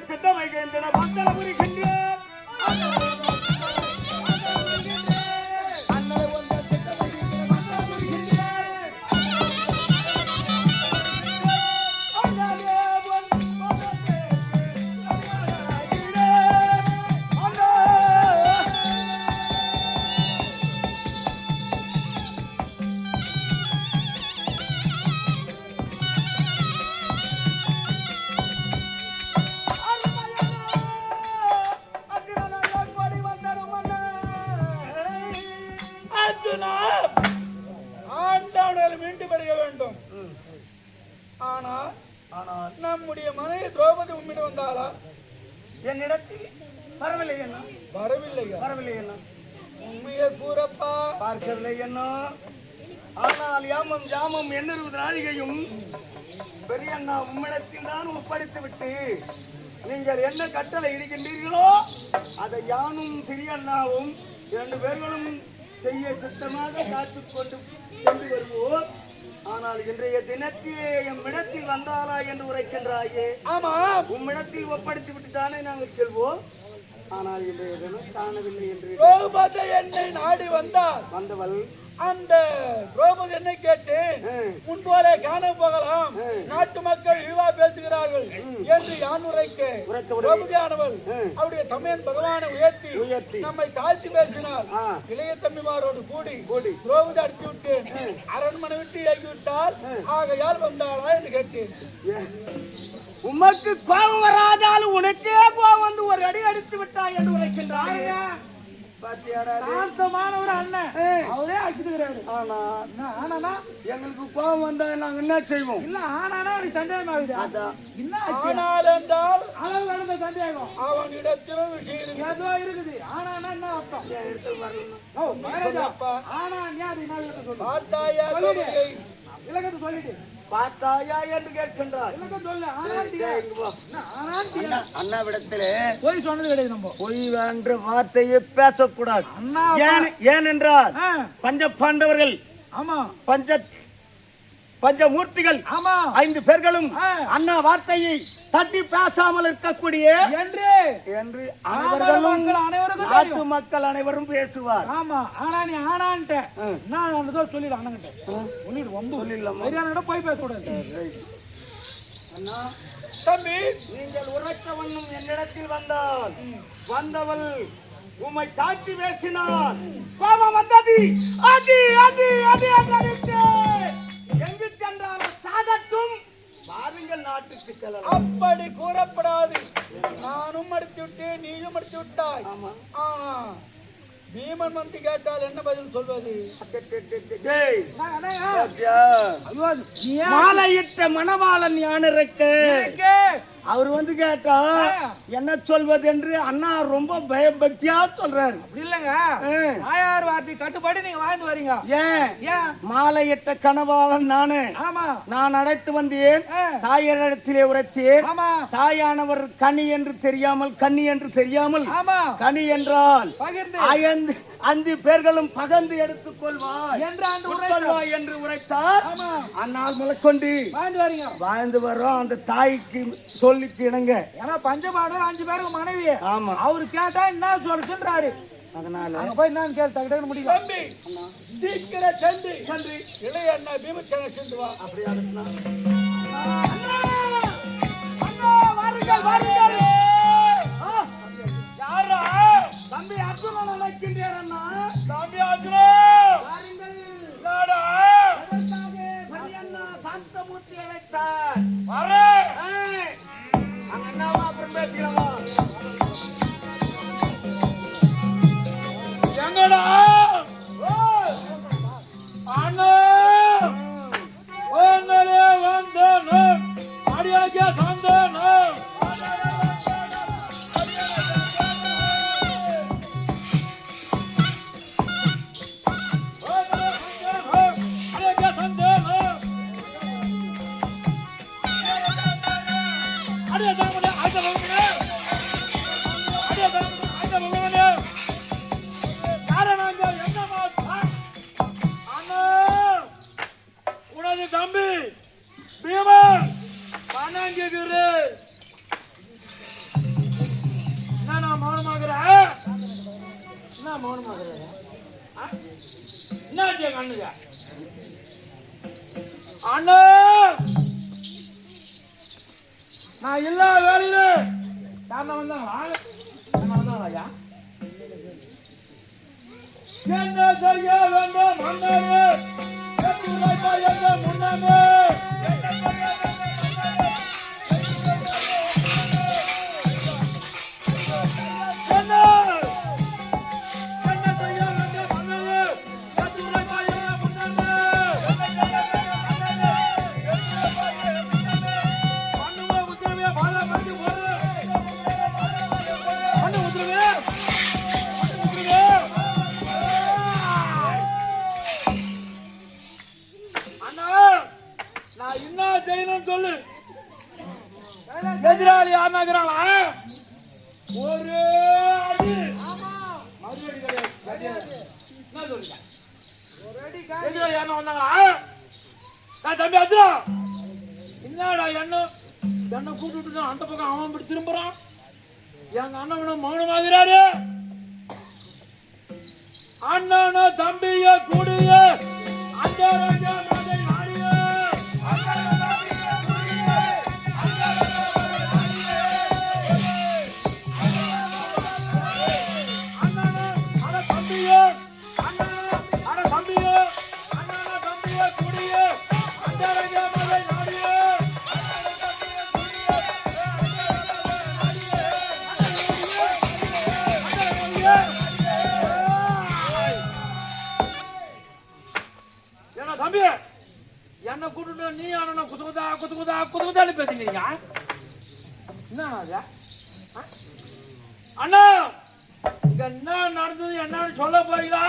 சித்தமைகின்றன பந்தல புரிகின்றேன் நம்முடைய மனைவி திரௌபதி உம்மிடம் வந்தாளா? என்னிடத்தில் வரவில்லை என்ன? வரவில்லை என்ன? உண்மையை கூறப்பா. பார்க்கவில்லை என்ன? ஆனால் யாமம் 8 நாழிகையும் பெரியண்ணா உம்மிடத்தில் தான் ஒப்படைத்து விட்டு நீங்கள் என்ன கட்டளை இடுகின்றீர்களோ அதை யானும் சிறியண்ணாவும் 2 பேர்களும் செய்ய சித்தமாக காத்துக்கொண்டு சென்று வருவோம். ஆனால் இன்றைய தினத்திலே எம்மிடத்தில் வந்தாரா என்று உரைக்கின்றாயே. ஆமா, உம்மிடத்தில் ஒப்படைத்து விட்டு தானே நாங்கள் செல்வோம். ஆனால் இன்றைய தினம் காணவில்லை என்று என்னை நாடி வந்தவள் அந்த திரௌபதி என்னை கேட்டு முன்போல காண போகலாம், நாட்டு மக்கள் இழிவா பேசுகிறார்கள் என்று யான் உரைக்க திரௌபதியானவள் அவருடைய தமையன் பகவானை உயர்த்தி நம்மை தாழ்த்தி பேசினார். இளைய தம்பிமாரோடு கூடி திரௌபதி அடித்து விட்டு அரண்மனை விட்டு இறங்கிவிட்டால் ஆகையால் வந்தாளா என்று கேட்டேன். உமக்கு கோபம் வராதாலும் உனக்கே கோபம் வந்து ஒரு அடி அடித்து விட்டாய் என்று உரைக்கின்றார். சாந்தமானவர் அண்ணன் அவரே அடிச்சுக்கிறாரு. ஆனா எங்களுக்கு கோபம் வந்தா நாங்க என்ன செய்வோம்? இல்ல ஆனா எனக்கு சந்தேகம் ஆகுது. ஆனால் என்றால் அளவு கடந்த சந்தேகம் அவனிடத்திலும் விஷயம் ஏதோ இருக்குது. ஆனா என்ன அர்த்தம்? ஆனா இலக்கத்தை சொல்லிட்டு பார்த்தாயா என்று கேட்கின்றார். அண்ணாவிடத்திலே பொய் சொன்னது கிடையாது. நம்ம பொய் என்ற வார்த்தையை பேசக்கூடாது. ஏனென்றால் பஞ்ச பாண்டவர்கள், ஆமா பஞ்சமூர்த்திகள் 5 பேர்களும் அண்ணா வார்த்தையை தட்டி பேசாமல் இருக்கக்கூடிய என்று நாட்டு மக்கள் அனைவரும் பேசுவார். ஆமா, ஆனா நீ ஆனான்ட்ட நான் சொல்லிடு அண்ணங்கிட்ட சொல்லிடு ரொம்ப சொல்லிடலாம். போய் பேசக்கூடாது. அண்ணா தம்பி, நீங்கள் உரைக்க வண்ணம் என்னிடத்தில் வந்தவள் உம்மை தாக்கி பேசினார். கோபம் வந்தது. எங்கு சென்றாலும் சாதட்டும், பாருங்கள் நாட்டுக்கு செல்லலாம். அப்படி கூறப்படாது. நானும் அடித்து விட்டேன், நீயும் அடித்து விட்டாய். பீமன் வந்து கேட்டால் என்ன பதில் சொல்வது? மாலையிட்ட மணவாளன் யான் இருக்க அவர் வந்து கேட்டா என்ன சொல்வது என்று அண்ணா ரொம்ப பயபக்தியா சொல்றாரு. அப்படி இல்லங்க, ஆயார் வார்த்தை கட்டுப்பாடு நீங்க வாழ்ந்து வரீங்க. ஏன் மாலையிட்ட கனவாளன் நானு. நான் அழைத்து வந்தேன், தாயரிடத்திலே உரைத்தேன். தாயானவர் கனி என்று தெரியாமல் கன்னி என்று தெரியாமல் கனி என்றால் அந்த பேர்களும் பகந்து எடுத்துக் கொள்வாய் என்று உரைத்தார். அன்னால் முதற்கொண்டு வாழ்ந்து வரோம். அந்த தாய்க்கு சொல்லிக்கு இணங்க. ஏன்னா பஞ்சபாண்டவர் 5 பேருக்கு மனைவி. ஆமா, அவரு கேட்டா என்ன சொல்றாரு. அதனால அங்க போய் நான் கேள்வி முடியும். தம்பி சீக்கிரம் சென்று இளைய அண்ணா பீமசேன சென்று வா. அப்படியா யாரா? தம்பி அர்ஜுனன் அழைக்கின்றேன் அண்ணா. தம்பி அர்ஜுனா சாந்தமூர்த்தி அழைத்தார். அண்ணாவா அப்புறம் பேசிக்கலாமா? எங்கடா அண்ணா வந்தோ அடியாக்கிய சந்தோ மௌனமாக என்ன கண்ணுங்க அண்ணா நான் எல்லா வேலையில யாருன்னா வந்தாங்களா என்ன செய்ய வேண்டும் அண்ணாவே எங்க முன்னாமே சொல்லு எதிராளி ஆனாங்கிறாங்களா ஒரு அடி மறுபடி கிடையாது என்ன சொல்லுங்க எதிராளி யாருன்னா வந்தாங்களா தம்பி அஜரா என்னடா என்ன கூப்பிட்டு அந்த பக்கம் அவன் இப்படி திரும்புறான் எங்க அண்ணன் மௌனமாகிறாரு அண்ணா தம்பிய கூடிய அந்த தம்பி என்ன கூட்டு நீ ஆனா குத்துக்குதா பேசுறீங்க என்ன அண்ணா இங்க என்ன நடந்தது என்னன்னு சொல்ல போறீங்களா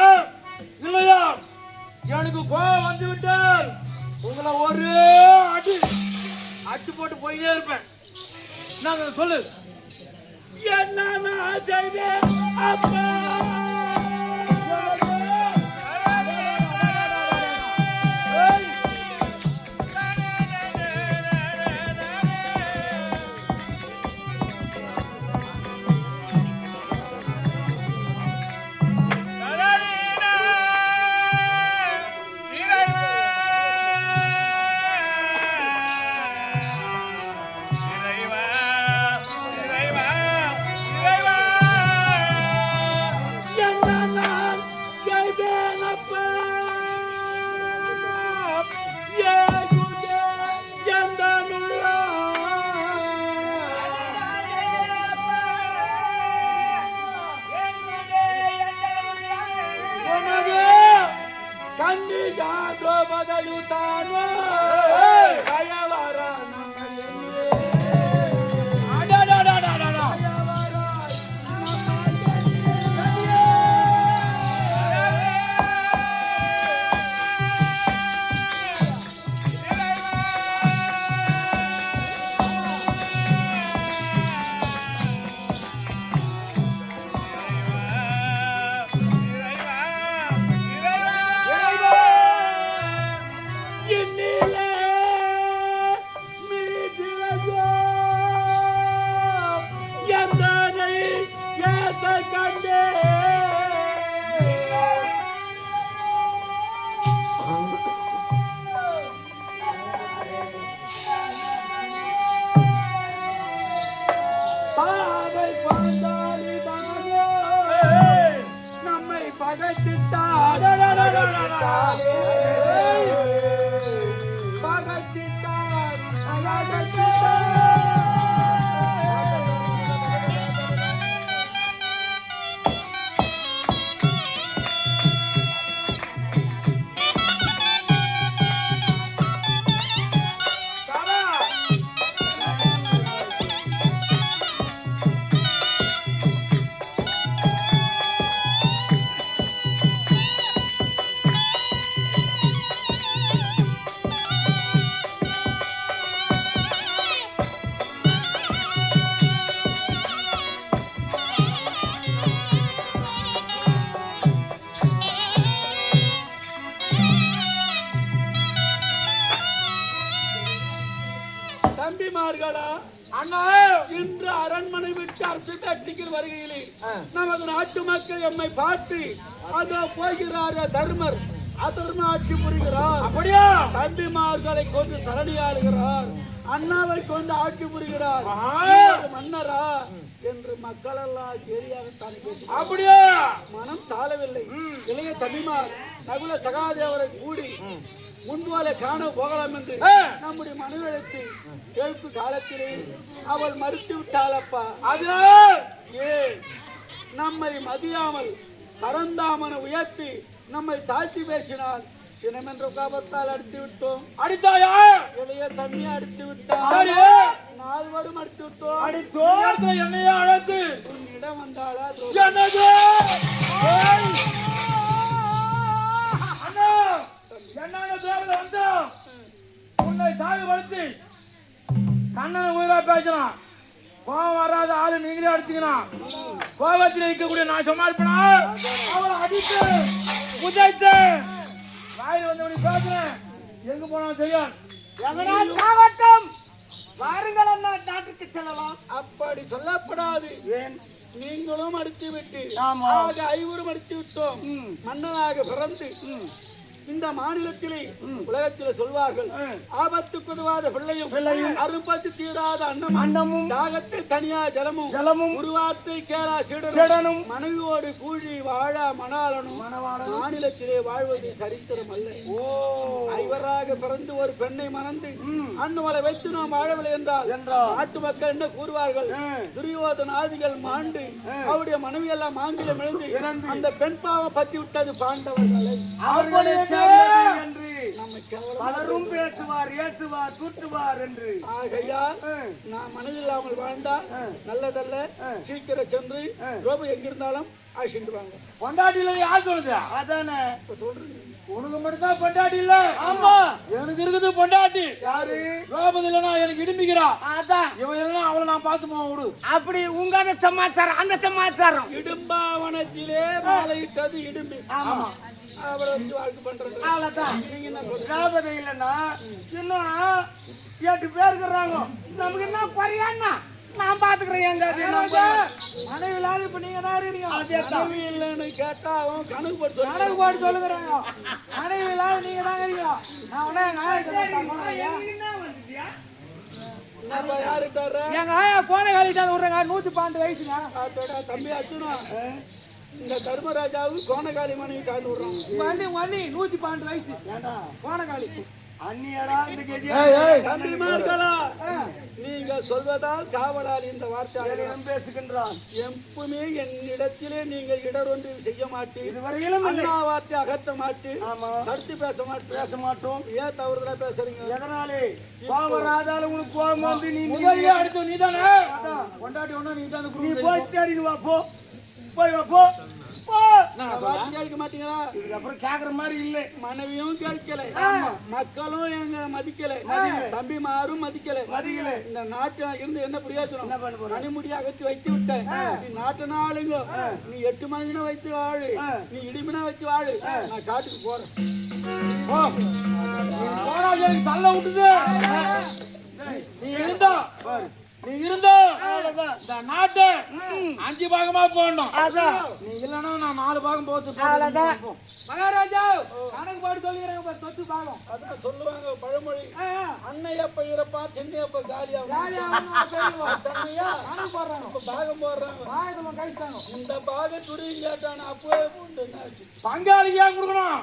இல்லையா எனக்கு கோவம் வந்து விட்டால் உங்களை ஒரு அடி போட்டு போயிட்டே இருப்பேன் என்ன சொல்லு என்ன செய்வேன் அப்பா ಬದಲುತ್ತಾನೋ ಭಯವರ நம்மை பகைத்திட்டார் தம்பிமார்களா அண்ணா இன்று அரண்மனை விட்டு அரசு கட்டிக்கிற வருகையிலே நமது நாட்டு மக்கள் எம்மை பார்த்து அதோ போகிறார் தர்மர் அதர்ம ஆட்சி புரிகிறார். அப்படியா? தம்பிமார்களை கொண்டு தரணியாளுகிறார், அண்ணாவை கொண்டு ஆட்சி புரிகிறார், மன்னரா என்று மக்கள் எல்லாம் ஏரியாகத்தான் பேசி அப்படியா? மனம் தாழவில்லை. இளைய தம்பிமார் நகுல சகாதேவரை கூடி முன்பாலே காண போகலாம் என்று நம்முடைய மனைவிடத்தை கேட்பு காலத்திலே அவள் மறுத்து விட்டாளப்பா. அதனால் நம்மை மதியாமல் பரந்தாமனை உயர்த்தி நம்மை தாழ்த்தி பேசினால் சினம் என்ற காபத்தால் அடித்து விட்டோம். அடித்தாயா? இளைய தண்ணியை அடித்து விட்டார். 4 வருடம் அடித்து விட்டோம். அடித்தோ என்னையா அழைத்து உன்னிடம் வந்தாளா? என்னது? அண்ணா என்னங்க தேவதை வந்தோம் உன்னை தாழ்வுபடுத்தி கண்ணனை உயிரா பேசலாம். கோபம் வராத ஆளு நீங்களே அடிச்சுக்கணும். கோபத்தில் இருக்கக்கூடிய நான் சமாளிப்பனா அவளை அடித்து புதைத்து வாயில் வந்து பேசுறேன். எங்க போனாலும் தெரியும். வாருங்கள் அண்ணா, நாட்டுக்கு செல்லலாம். அப்படி சொல்லப்படாது. ஏன்? நீங்களும் அடித்து விட்டு ஆமா. ஐவரும் அடித்து விட்டோம். மன்னனாக பிறந்து இந்த மாநிலத்திலே உலகத்திலே சொல்வார்கள் ஆபத்துக்கு உதவாத பிள்ளையும் அரும்பத்து தீராத அன்னமும் தாகத்தை தனியா ஜலமும் உருவார்த்தை கேளா சீடனும் மனைவியோடு கூழி வாழ மணாளனும் மாநிலத்திலே வாழ்வது சரித்திரம் அல்ல. ஐவராக பிறந்து ஒரு பெண்ணை மணந்து அண்ணவளை வைத்து நாம் வாழவில்லை என்றால் நாட்டு மக்கள் என்ன கூறுவார்கள்? துரியோதன ஆதிகள் மாண்டு அவருடைய மனைவி எல்லாம் மாங்கிலம் எழுந்து அந்த பெண் பாவம் பத்தி விட்டது பாண்டவர்களை. பலரும் பேசுவார், ஏற்றுவார், தூற்றுவார் என்று. ஆகையால் நான் மனதில்லாமல் வாழ்ந்தா நல்லதல்ல. சீக்கிரம் சென்று ரோபு எங்கிருந்தாலும் ஆசிட்டு வாங்க. பொண்டாட்டில யார் சொல்லுது? அதானே சொல்றேன். உனக்கு மட்டும் தான் பொண்டாட்டி இல்ல? ஆமா, எனக்கு இருக்குது பொண்டாட்டி. யாரு? ரோபதி இல்லனா எனக்கு இடும்பிக்கிறா. அதான் இவன் இல்லனா அவளை நான் பாத்துமா விடு. அப்படி உங்க சமாச்சாரம், அந்த சமாச்சாரம். இடும்பாவனத்திலே மாலையிட்டது இடும்பி. ஆமா, அவளை வச்சு வாழ்க்கை பண்றது அவ்வளவுதான். நீங்க என்ன ரோபதி இல்லனா இன்னும் 8 பேர் இருக்கிறாங்க. நமக்கு என்ன குறையாண்ணா? நான் பாத்துக்கிறேன். மனைவி இல்லாத இப்ப நீங்க தான் இருக்கீங்க. மனைவி இல்லைன்னு கேட்டா அவன் கணக்கு போட்டு சொல்லுகிறாங்க. மனைவி இல்லாத நீங்க தான் இருக்கீங்க. எங்க ஆயா கோணை காலிட்டாது விடுறாங்க. 112 வயசுங்க. அதோட தம்பி அச்சுனா இந்த தர்மராஜாவுக்கு கோணகாலி மனைவி காண்டு விடுறான். வண்டி 112 வயசு கோணகாலி அந்நியரா. தம்பிமார்களா, நீங்க சொல்வதால் காவலாளி இந்த வார்த்தையாளர் பேசுகின்றான். எப்பவுமே என்னிடத்திலே நீங்கள் இடரொன்று செய்ய மாட்டீர். இதுவரையிலும் அண்ணா வார்த்தை அகற்ற மாட்டீர். கருத்து பேச மாட்டோம். ஏன் தவறுதலா பேசுறீங்க? எதனாலே பாவராதால உங்களுக்கு கோபம் வந்து நீ அடுத்து நீ தானே கொண்டாட்டி ஒண்ணு நீ தான் நீ போய் தேடினு வா. போய் வா போ. கேட்க மாட்டீங்களா? இதுக்கப்புறம் கேக்குற மாதிரி இல்லை. மனைவியும் கேட்கல, மக்களும் எங்க மதிக்கல, தம்பிமாரும் மதிக்கல. இந்த நாட்டை இருந்து என்ன பிரயோஜனம்? மணிமுடி அகற்றி வைத்து விட்டேன். நீ நாட்டு நாளுங்க, நீ 8 மணினா வைத்து வாழு, நீ இடிமினா வச்சு வாழு. நான் காட்டுக்கு போறேன். தள்ள விட்டுது. நீ இருந்தா இந்த நாட்டை 5 பாகமா போடணும். நீ இல்லன்னா நான் 4 பாகம் போட்டு மகாராஜா கணக்கு பாட்டு சொல்லுகிறேன். சொத்து பாகம் அதான் சொல்லுவாங்க பழமொழி. அன்னை அப்ப இறப்பா, சென்னை அப்ப காலியாகும். பாகம் போடுறாங்க. இந்த பாகம் துரியும் கேட்டான அப்பவே பங்காளி ஏன் கொடுக்கணும்?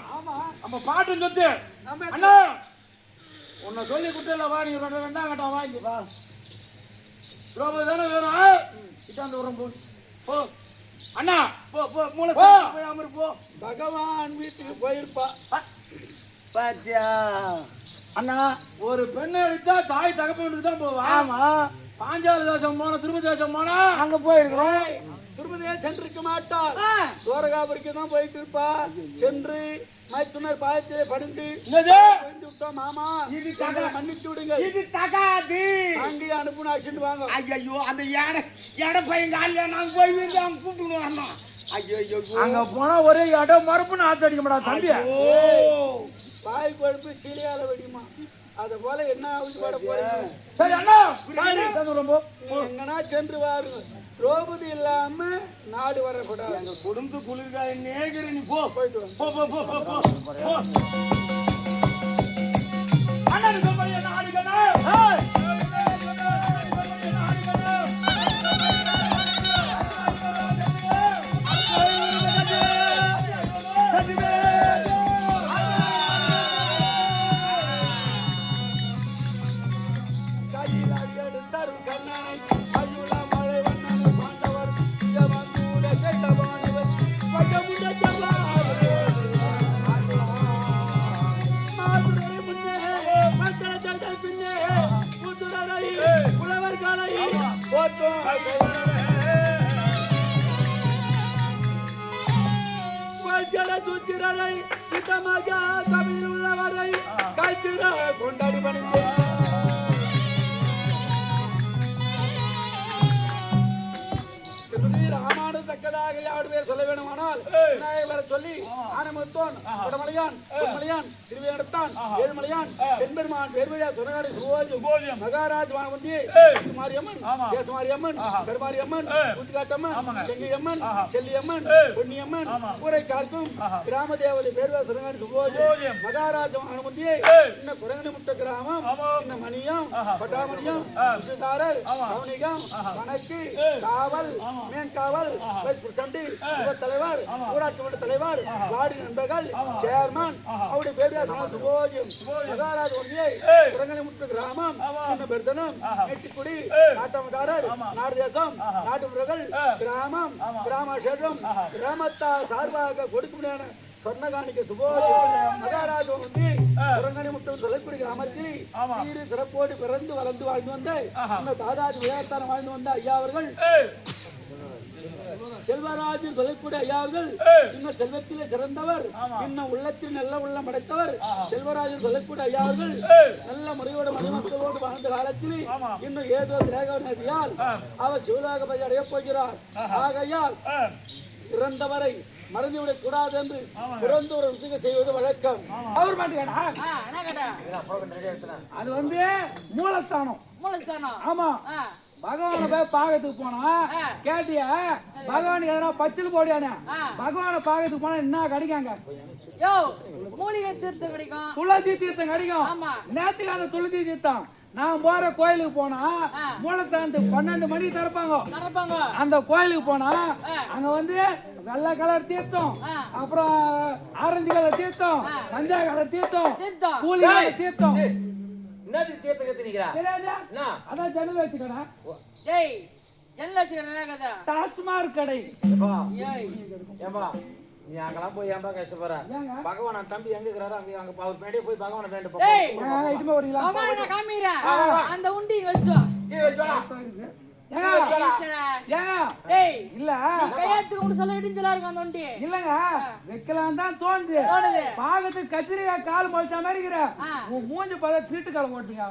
நம்ம பாட்டு சொத்து. அண்ணா உன்னை சொல்லி கொடுத்தல வா. நீ 2 கட்டா வாங்கி வா. தானே வேணும். இட்டாந்து வரும் போ அண்ணா. போய் அமரு போ. பகவான் வீட்டுக்கு போயிருப்பா. பாத்தியா அண்ணா, ஒரு பெண்ணை அடித்தா தாய் தகப்பனுக்கு தான் போவா. ஆமா, பாஞ்சால தேசம் போன, திருப்பதி தேசம் போனா அங்க போயிருக்கோம். திருப்பதியே சென்றிருக்க மாட்டார். துவாரகாபுரிக்கு தான் போயிட்டு இருப்பா. சென்று மைத்துனர் பாயத்திலே படிந்து விட்டோம். மாமா மன்னிச்சு விடுங்க. இது தகாது. அங்கே அனுப்புன்னு அடிச்சுட்டு வாங்க. ஐயோ, அந்த எடை பையன் காலியா நாங்க போய் அவங்க கூப்பிட்டு வரணும். ஐயோ, அங்க போனா ஒரே இடம் மறுப்புன்னு ஆத்தடிக்க மாட்டா தம்பி. பாய் கொழுப்பு சீலையால வெடிமா. அத போல என்ன ஊசி போட போறீங்க? சரி அண்ணா சரி. ரொம்ப நீ எங்கனா சென்று வாருங்க. திரௌபதி இல்லாம நாடு வரக்கூடாது. எங்க குடும்ப குளிர்காய நேகிரி நீ போ போயிட்டு வா. போ போ போ போ போ அண்ணன் சொல்படியே நாடுகண்ணா சுத்திரரை இதமாக சபையில் உள்ளவரை காய்ச்சிர கொண்டாடி பணிந்து ராமானுதக்கதாக யாரு பேர் சொல்ல வேண்டுமானால் விநாயகரை சொல்லி ஆனமுத்தோன் வடமலையான் பொன்மலையான் திருவேடத்தான் ஏழுமலையான் பெண்பெருமான் பேர்வழியா துணகாரி சுபோஜம் மகாராஜ் வானவந்தியை மாரியம்மன் கேசமாரியம்மன் பெருமாரியம்மன் ஊத்துக்காட்டம்மன் செங்கியம்மன் செல்லியம்மன் பொன்னியம்மன் ஊரை காக்கும் கிராம தேவதை பேர்வழியா துணகாரி சுபோஜம் மகாராஜ் வானவந்தியை இன்ன குரங்கனி முட்ட கிராமம் இன்ன மணியம் பட்டாமணியம் விசுதாரர் கவுனிகம் கணக்கு காவல் மேன்காவல் வைஸ் பிரசிடண்ட் தலைவர் ஊராட்சி மன்ற தலைவர் வார்டு நண்பர்கள் சேர்மன் அவருடைய பேர் சுபோஜம் மகாராஜ் ஒன்றியை குரங்கனி முற்று கிராமம் பெருதனம் நெட்டிக்குடி நாட்டமதாரர் நாடு தேசம் நாட்டு முறைகள் கிராமம் கிராமசேஷம் கிராமத்தா சார்பாக கொடுக்க சொர்ணகாணிக்கு சுபோஜம் மகாராஜ் ஒன்றி குரங்கனி முட்டம் சொல்லக்கூடிய கிராமத்தில் சீரு சிறப்போடு பிறந்து வளர்ந்து வாழ்ந்து வந்த தாதாஜி விளையாட்டான வாழ்ந்து வந்த ஐயா அவர்கள் செல்வராஜன் சொல்லக்கூடிய ஐயாவர்கள் இன்னும் செல்வத்திலே சிறந்தவர் இன்னும் உள்ளத்தில் நல்ல உள்ளம் படைத்தவர் செல்வராஜன் சொல்லக்கூடிய ஐயாவர்கள் நல்ல முறையோடு மணிமக்களோடு வாழ்ந்த காலத்தில் இன்னும் ஏதோ திரேகவதியால் அவர் சிவலோகபதி அடைய போகிறார் ஆகையால் இறந்தவரை மறந்துவிடக் கூடாது என்று பிறந்த ஒரு விஷயம் செய்வது வழக்கம். அது வந்து மூலஸ்தானம். ஆமா பகவான போய் பாகத்துக்கு போனா கேட்டியா பகவானுக்கு எதனா பத்தில் போடியானே பகவான பாகத்துக்கு போனா என்ன கிடைக்காங்க மூலிகை தீர்த்தம் கிடைக்கும் துளசி தீர்த்தம் கிடைக்கும் நேத்துக்கு அந்த துளசி தீர்த்தம் நான் போற கோயிலுக்கு போனா மூலத்தானத்துக்கு 12 மணிக்கு திறப்பாங்க அந்த கோயிலுக்கு போனா அங்க வந்து வெள்ளை கலர் தீர்த்தம் அப்புறம் ஆரஞ்சு கலர் தீர்த்தம் மஞ்சா கலர் தீர்த்தம் கூலி கலர் தீர்த்தம் என்னது தீர்த்தம் கத்தினிக்கிறா அதான் ஜன்னல் வச்சு கடை ஏய் ஜன்னல் வச்சு கடை டாஸ்மாக் கடை ஏம்பா நீ அங்கெல்லாம் போய் ஏன்பா கஷ்டப்படுற பகவான் தம்பி எங்க இருக்கிறாரோ அங்க அங்க அவர் பின்னாடியே போய் பகவானை வேண்டு அந்த உண்டி வச்சுட்டு வைக்கலாம் தான் தோணுது பாகத்துக்கு கத்திரிக்கா கால் முளைச்ச மாதிரி இருக்கிற உன் மூஞ்சி பார்த்து திருட்டு காலம் போட்டீங்க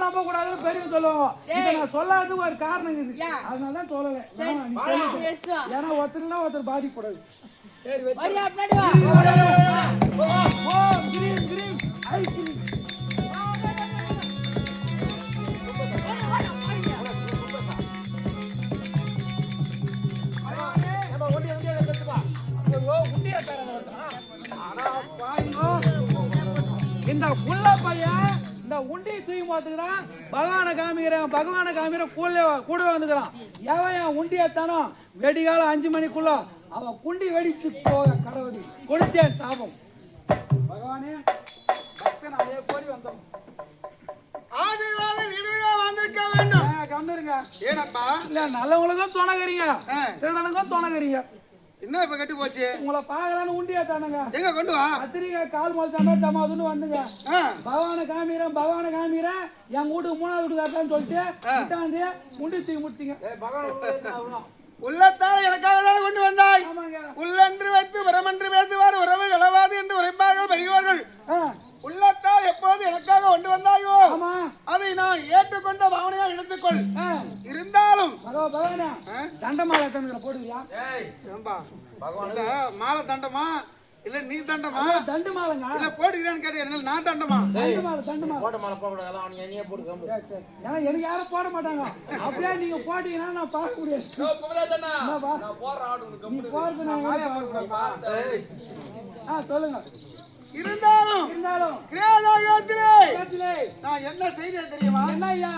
நம்ப கூடாதுன்னு பெரிய சொல்லுவாங்க நான் சொல்லாததுக்கு ஒரு காரணம் இருக்குது அதனாலதான் சொல்லல ஏன்னா ஒருத்தர்னா ஒருத்தர் பாதிக்கூடாது இந்த புள்ள பையன் இந்த உண்டியை தூக்கி பார்த்துக்கிறான் பகவான காமிக்கிறேன் கூட வந்துக்கிறான் எவன் உண்டியத்தானோ வெடிகாலம் 5 மணிக்குள்ள அவன் குண்டி வெடிச்சு போக கடவுள் கொடுத்தேன் சாபம் பகவானே பக்தன் அதே கோரி வந்தோம் நல்லவங்களுக்கும் துணைக்கிறீங்க திருடனுக்கும் துணைக்கிறீங்க என்ன இப்ப கட்டி போச்சு உங்களை பாக்கலான்னு உண்டியா தானுங்க எங்க கொண்டு வா கத்திரிக்கா கால் மொழிச்சாம டமாதுன்னு வந்துங்க பகவான காமிக்கிறேன் என் வீட்டுக்கு 3வது வீட்டுக்காரன்னு சொல்லிட்டு உண்டி தூக்கி முடிச்சிங்க உள்ளத்தால் எனக்காக தானே கொண்டு வந்தாய் உள்ளென்று வைத்து வரமென்று பேசுவார் உறவு கலவாது என்று உரைப்பார்கள் பெரியவர்கள் உள்ளத்தால் எப்போது எனக்காக கொண்டு வந்தாயோ அதை நான் ஏற்றுக்கொண்ட பாவனையால் எடுத்துக்கொள் இருந்தாலும் தண்டமாலை போடுவியா மாலை தண்டமா இல்ல நீ தண்டமா தண்டு மாலைங்க. இல்ல போடுகிறேன்னு கேட்டீங்க நான் தண்டமா தண்டு மாலை. போட்ட மாலை போட கூடாது. அவன் என்னையே போட்டு கம்பு. ஏன்னா எனக்கு யாரும் போட மாட்டாங்க. அப்படியே நீங்க போட்டீங்கன்னா நான் பார்க்க முடியாது. நான் போடுற ஆடு உனக்கு நீ போறது நான் சொல்லுங்க. இருந்தாலும் கிரேதாயுகத்திலே நான் என்ன செய்தேன் தெரியுமா? என்ன ஐயா?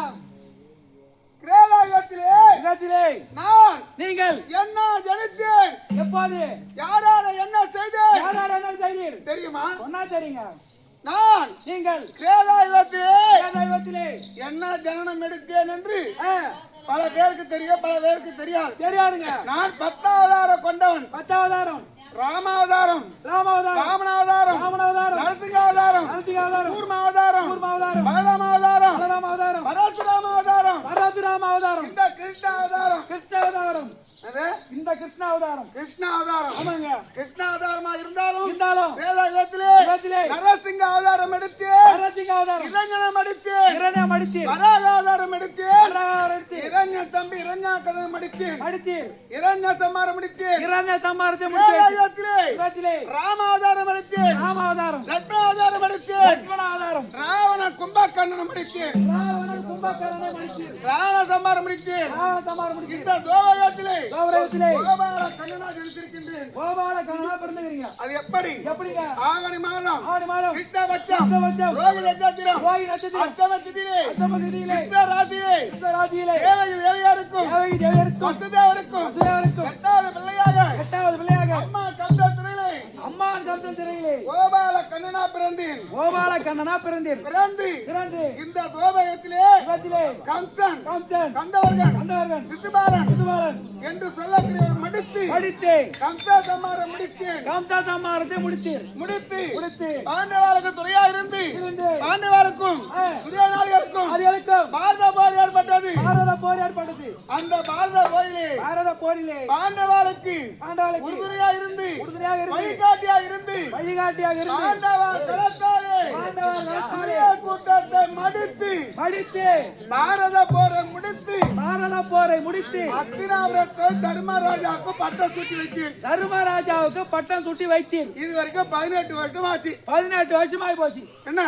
கிரேதாயுகத்திலே நான் நீங்கள் என்ன ஜனித்தேன், எப்போது யாரார என்ன செய்தேன் யாரார் என்ன செய்தீர் தெரியுமா? சொன்னா சரிங்க. நான் நீங்கள் கிரேதாயுகத்திலே என்ன ஜனனம் எடுத்தேன் என்று பல பேருக்கு தெரியும், பல பேருக்கு தெரியாது. தெரியாதுங்க. நான் 10 அவதாரம் கொண்டவன். 10 அவதாரம். ராமாவதாரம், ராமாவதாரம், ராமனாவதாரம், ராமனாவதாரம், நரசிங்காவதாரம், நரசிங்காவதாரம், கூர்மாவதாரம், கூர்மாவதாரம், பலராமாவதாரம், பலராமாவதாரம், பரசுராமாவதாரம், பரசுராமாவதாரம், இந்த கிருஷ்ணாவதாரம், கிருஷ்ணாவதாரம், அது இந்த கிருஷ்ணாவதாரம். கிருஷ்ணாவதாரம். ஆமாங்க. கிருஷ்ணாவதாரமா இருந்தாலும் வேதத்திலே நரசிங்க அவதாரம் எடுத்து, நரசிங்காவதாரம், இரண்யனம் எடுத்தேன், இரண்யம் அடித்தீர், வராகாவதாரம் எடுத்தேன், வராகாவதாரம் எடுத்தீர், இரண்ய தம்பி இரண்யாக்கதம் எடுத்தேன், அடித்தீர், இரண்ய சம்மாரம் எடுத்தேன், இரண்ய சம்மாரத்தை முடித்தீர், வேதத்திலே ராமாவதாரம் எடுத்தேன், ராமாவதாரம், லட்சுமணாவதாரம் எடுத்தேன், லட்சுமணாவதாரம், ராவண கும்பகர்ணனம் எடுத்தேன், ராவணன் கும்பகர்ணனை முடித்தீர், ராவண சம்மாரம் எடுத்தேன். ராவண சம்மாரம் முடித்தீர். இந்த தோவகத்திலே கௌரவத்திலே கோபால கண்ணனா ஜனித்திருக்கின்றேன். கோபால கண்ணனா பிறந்துகிறீங்க. அது எப்படி? எப்படிங்க? ஆவணி மாதம், ஆடி மாதம், கிருஷ்ணபட்சம், கிருஷ்ணபட்சம், ரோஹி நட்சத்திரம், ரோஹி நட்சத்திரம், அஷ்டம திதியிலே, அஷ்டம திதியிலே, கிருஷ்ண ராசியிலே, கிருஷ்ண ராசியிலே, தேவகி தேவியாருக்கும், தேவகி தேவியருக்கும், வசுதேவருக்கும், வசுதேவருக்கும், 8வது பிள்ளையாக, 8வது பிள்ளையாக, அம்மா கந்தத்திலே, அம்மா கந்தன் திரையிலே கோபால கண்ணனா பிறந்தேன். கோபால கண்ணனா பிறந்தீர். பிறந்து இந்த தோபகத்திலே இவத்திலே கம்சன், கம்சன், கந்தவர்கன், கந்தவர்கன், சித்துபாலன் சித்துபாலன் என்று சொல்லக்கூடிய மடித்து படித்து கம்ச சம்மாரம் முடித்தேன். கம்சா சம்மாரத்தை முடித்தீர். முடித்து பாண்டவாளுக்கு துணையா இருந்து இருந்து பாண்டவாளுக்கும் துரியோதனாளுக்கும் அதுகளுக்கும் பாரத போர் ஏற்பட்டது. பாரத போர் ஏற்பட்டது. அந்த பாரத போரிலே பாரத போரிலே பாண்டவாளுக்கு பாண்டவாளுக்கு உறுதுணையா இருந்து உறுதுணையாக இருந்து வழிகாட்டியா இருந்து வழிகாட்டியாக இருந்து பாண்டவா கலத்தாலே கூட்டத்தை மடித்து பாரத போரை முடித்து பாரத போரை முடித்து அத்தினாபுரத்தை தர்மராஜாவுக்கு பட்டம் சுட்டி வைத்தேன். தர்மராஜாவுக்கு பட்டம் சுட்டி வைத்தீர். இது வரைக்கும் 18 வருஷம் ஆச்சு. 18 வருஷமாய் போச்சு. என்ன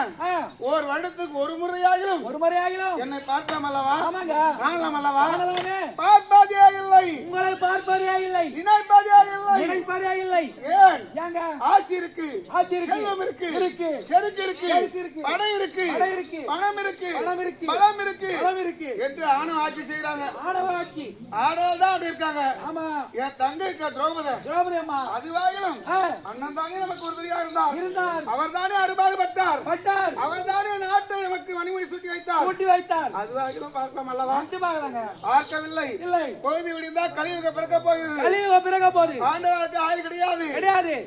ஒரு வருடத்துக்கு ஒரு முறையாகிலும் என்னை பார்க்கலாம் அல்லவா? ஆமாங்க. காணலாம் அல்லவா? காணலாமே. பார்ப்பதே இல்லை, உங்களை பார்ப்பதே இல்லை, நினைப்பதே இல்லை. நினைப்பதே இல்லை. ஏன்? ஏங்க? ஆட்சி இருக்கு, ஆட்சி இருக்கு, செல்வம் இருக்கு, இருக்கு, செருக்கு இருக்கு, செருக்கு இருக்கு, பணம் இருக்கு, பணம் இருக்கு, பணம் இருக்கு, பணம் இருக்கு, பலம் இருக்கு, பலம் இருக்கு என்று ஆணவம் ஆட்சி செய்யறாங்க. ஆணவ ஆட்சி. ஆடல் தான் அப்படி இருக்காங்க. ஆமா. என் தங்கைக்கு திரௌபதி அம்மா அதுவாகிலும் அண்ணன் தானே நமக்கு உறுதியாக இருந்தார். அவர் தானே அறுபாடுபட்டார். அவர் தானே நாட்டை நமக்கு மணிமணி சுட்டி வைத்தார். அதுவாகிலும் பார்க்கலாம் அல்லவா? பார்க்கவில்லை. இல்லை. பொழுது விடிந்தா கலியுக பிறக்க போகிறது. கலியுக பிறக்க போகுது. ஆண்டவருக்கு ஆயுள் கிடையாது.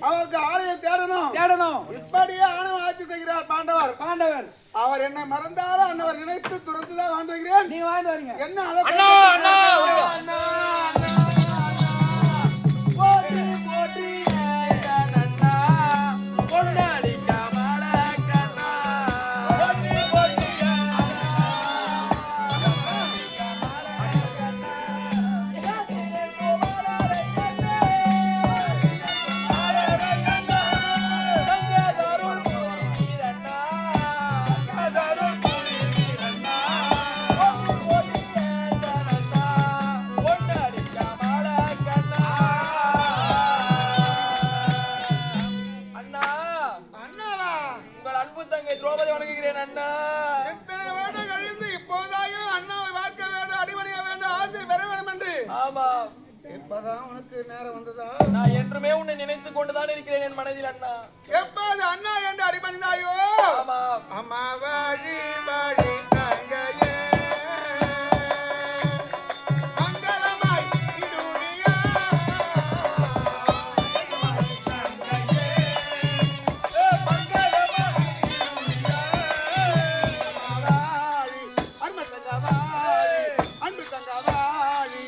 அவருக்கு ஆலய தேடணும். இப்படியே ஆணவம் ஆட்சி செய்கிறார் பாண்டவர். அவர் என்னை மறந்தாலும் அன்னவர் நினைத்து துறந்துதான் வாழ்ந்து வருகிறேன். நீ வாழ்ந்து வரீங்க. என்ன நேரம் வந்ததா? நான் என்றுமே உன்னை நினைத்துக் கொண்டுதான் இருக்கிறேன் என் மனதில் அண்ணா. எப்போது அண்ணா என்று அடிபணிந்தாயோ அம்மா வாழி தங்கையே மங்களமாய் இடுடியா அன்பு தங்கவாழி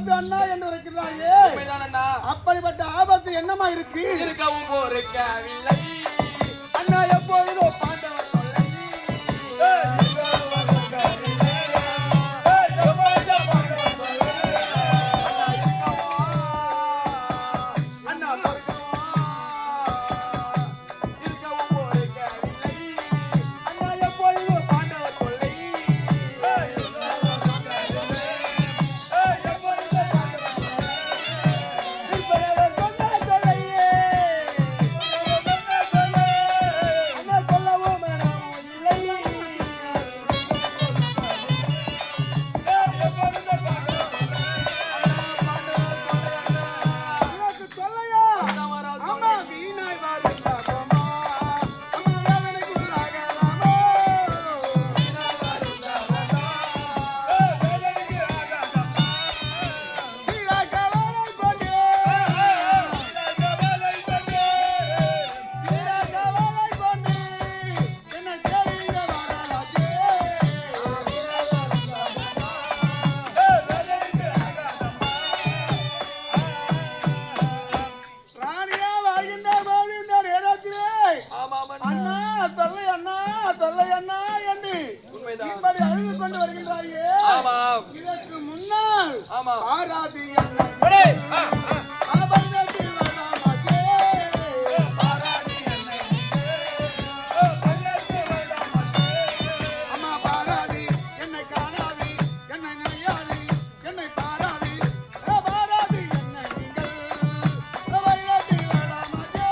ஆபத்து அண்ணா என்று இருக்கிறாயே உண்மைதான் அண்ணா. அப்படிப்பட்ட ஆபத்து என்னமா இருக்கு இருக்கவும் பொறுக்கவில்லை. அண்ணா எப்பொழுதோ பாண்டவர் தொல்லை. இருக்கவும் பொறுக்கவில்லை. எப்பொழுதோ பாண்டவர் தொல்லை. அண்ணா பொறுக்கவா. இருக்கவும் பொறுக்கவில்லை. அண்ணா எப்பொழுதோ பாண்டவர் தொல்லை. இருக்கவும் பொறுக்கவில்லை. எப்பொழுதோ பாண்டவர் தொல்லை. இருப்பவர் கொண்ட தொல்லையே. அண்ணா கொல்லவும் வேணாமோ இல்லை. உனக்கு சொல்லையா ஆமா வீணாய் வாருந்தாமா அம்மா வேதனைக்கு உள்ளாகலாமோ வீரா கவலை கொண்டே வீரா கவலை கொண்டே என்ன கேளுங்க வாராஜே ராணியா வாழ்கின்ற போது இந்த நேரத்திலே அண்ணா தொல்லை அண்ணா என்று இப்படி அழுது கொண்டு வருகின்றாயே இதற்கு முன்னால் பாராதி அண்ணன் ஆபரணத்தை வேண்டாமாச்சே. அம்மா பாராதி என்னை காணாதி என்னை நினையாதி என்னை பாராதி பாராதி என்னை நீங்கள் வைரத்தை வேண்டாமாச்சே.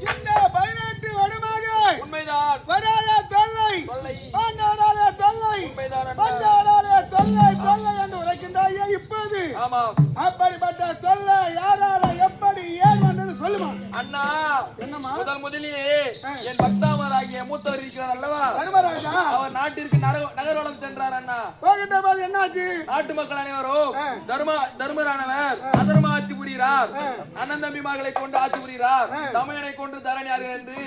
இந்த 18 வருடமாக உண்மைதான். வராத தொல்லை தொல்லை. ஆண்டவராலே தொல்லை உண்மைதான் அண்ணா. பஞ்சவராலே தொல்லை என்று உரைக்கின்றாயே இப்போது ஆமாம் அப்படிப்பட்ட தொல்லை யாரால எப்படி ஏன் வந்தது சொல்லுமா அண்ணா. என்னம்மா முதலிலே என் பக்தாமராகிய மூத்தவர் இருக்கிறார் அல்லவா, தர்மராஜா அவர் நாட்டிற்கு நகர்வலம் சென்றார் அண்ணா. போகின்ற போது என்னாச்சு நாட்டு மக்கள் அனைவரும் தர்மரானவர் அதர்ம ஆட்சி புரிகிறார், அண்ணன் தம்பிமார்களை கொண்டு ஆட்சி புரிகிறார், தமிழனை கொண்டு தரணியார்கள் என்று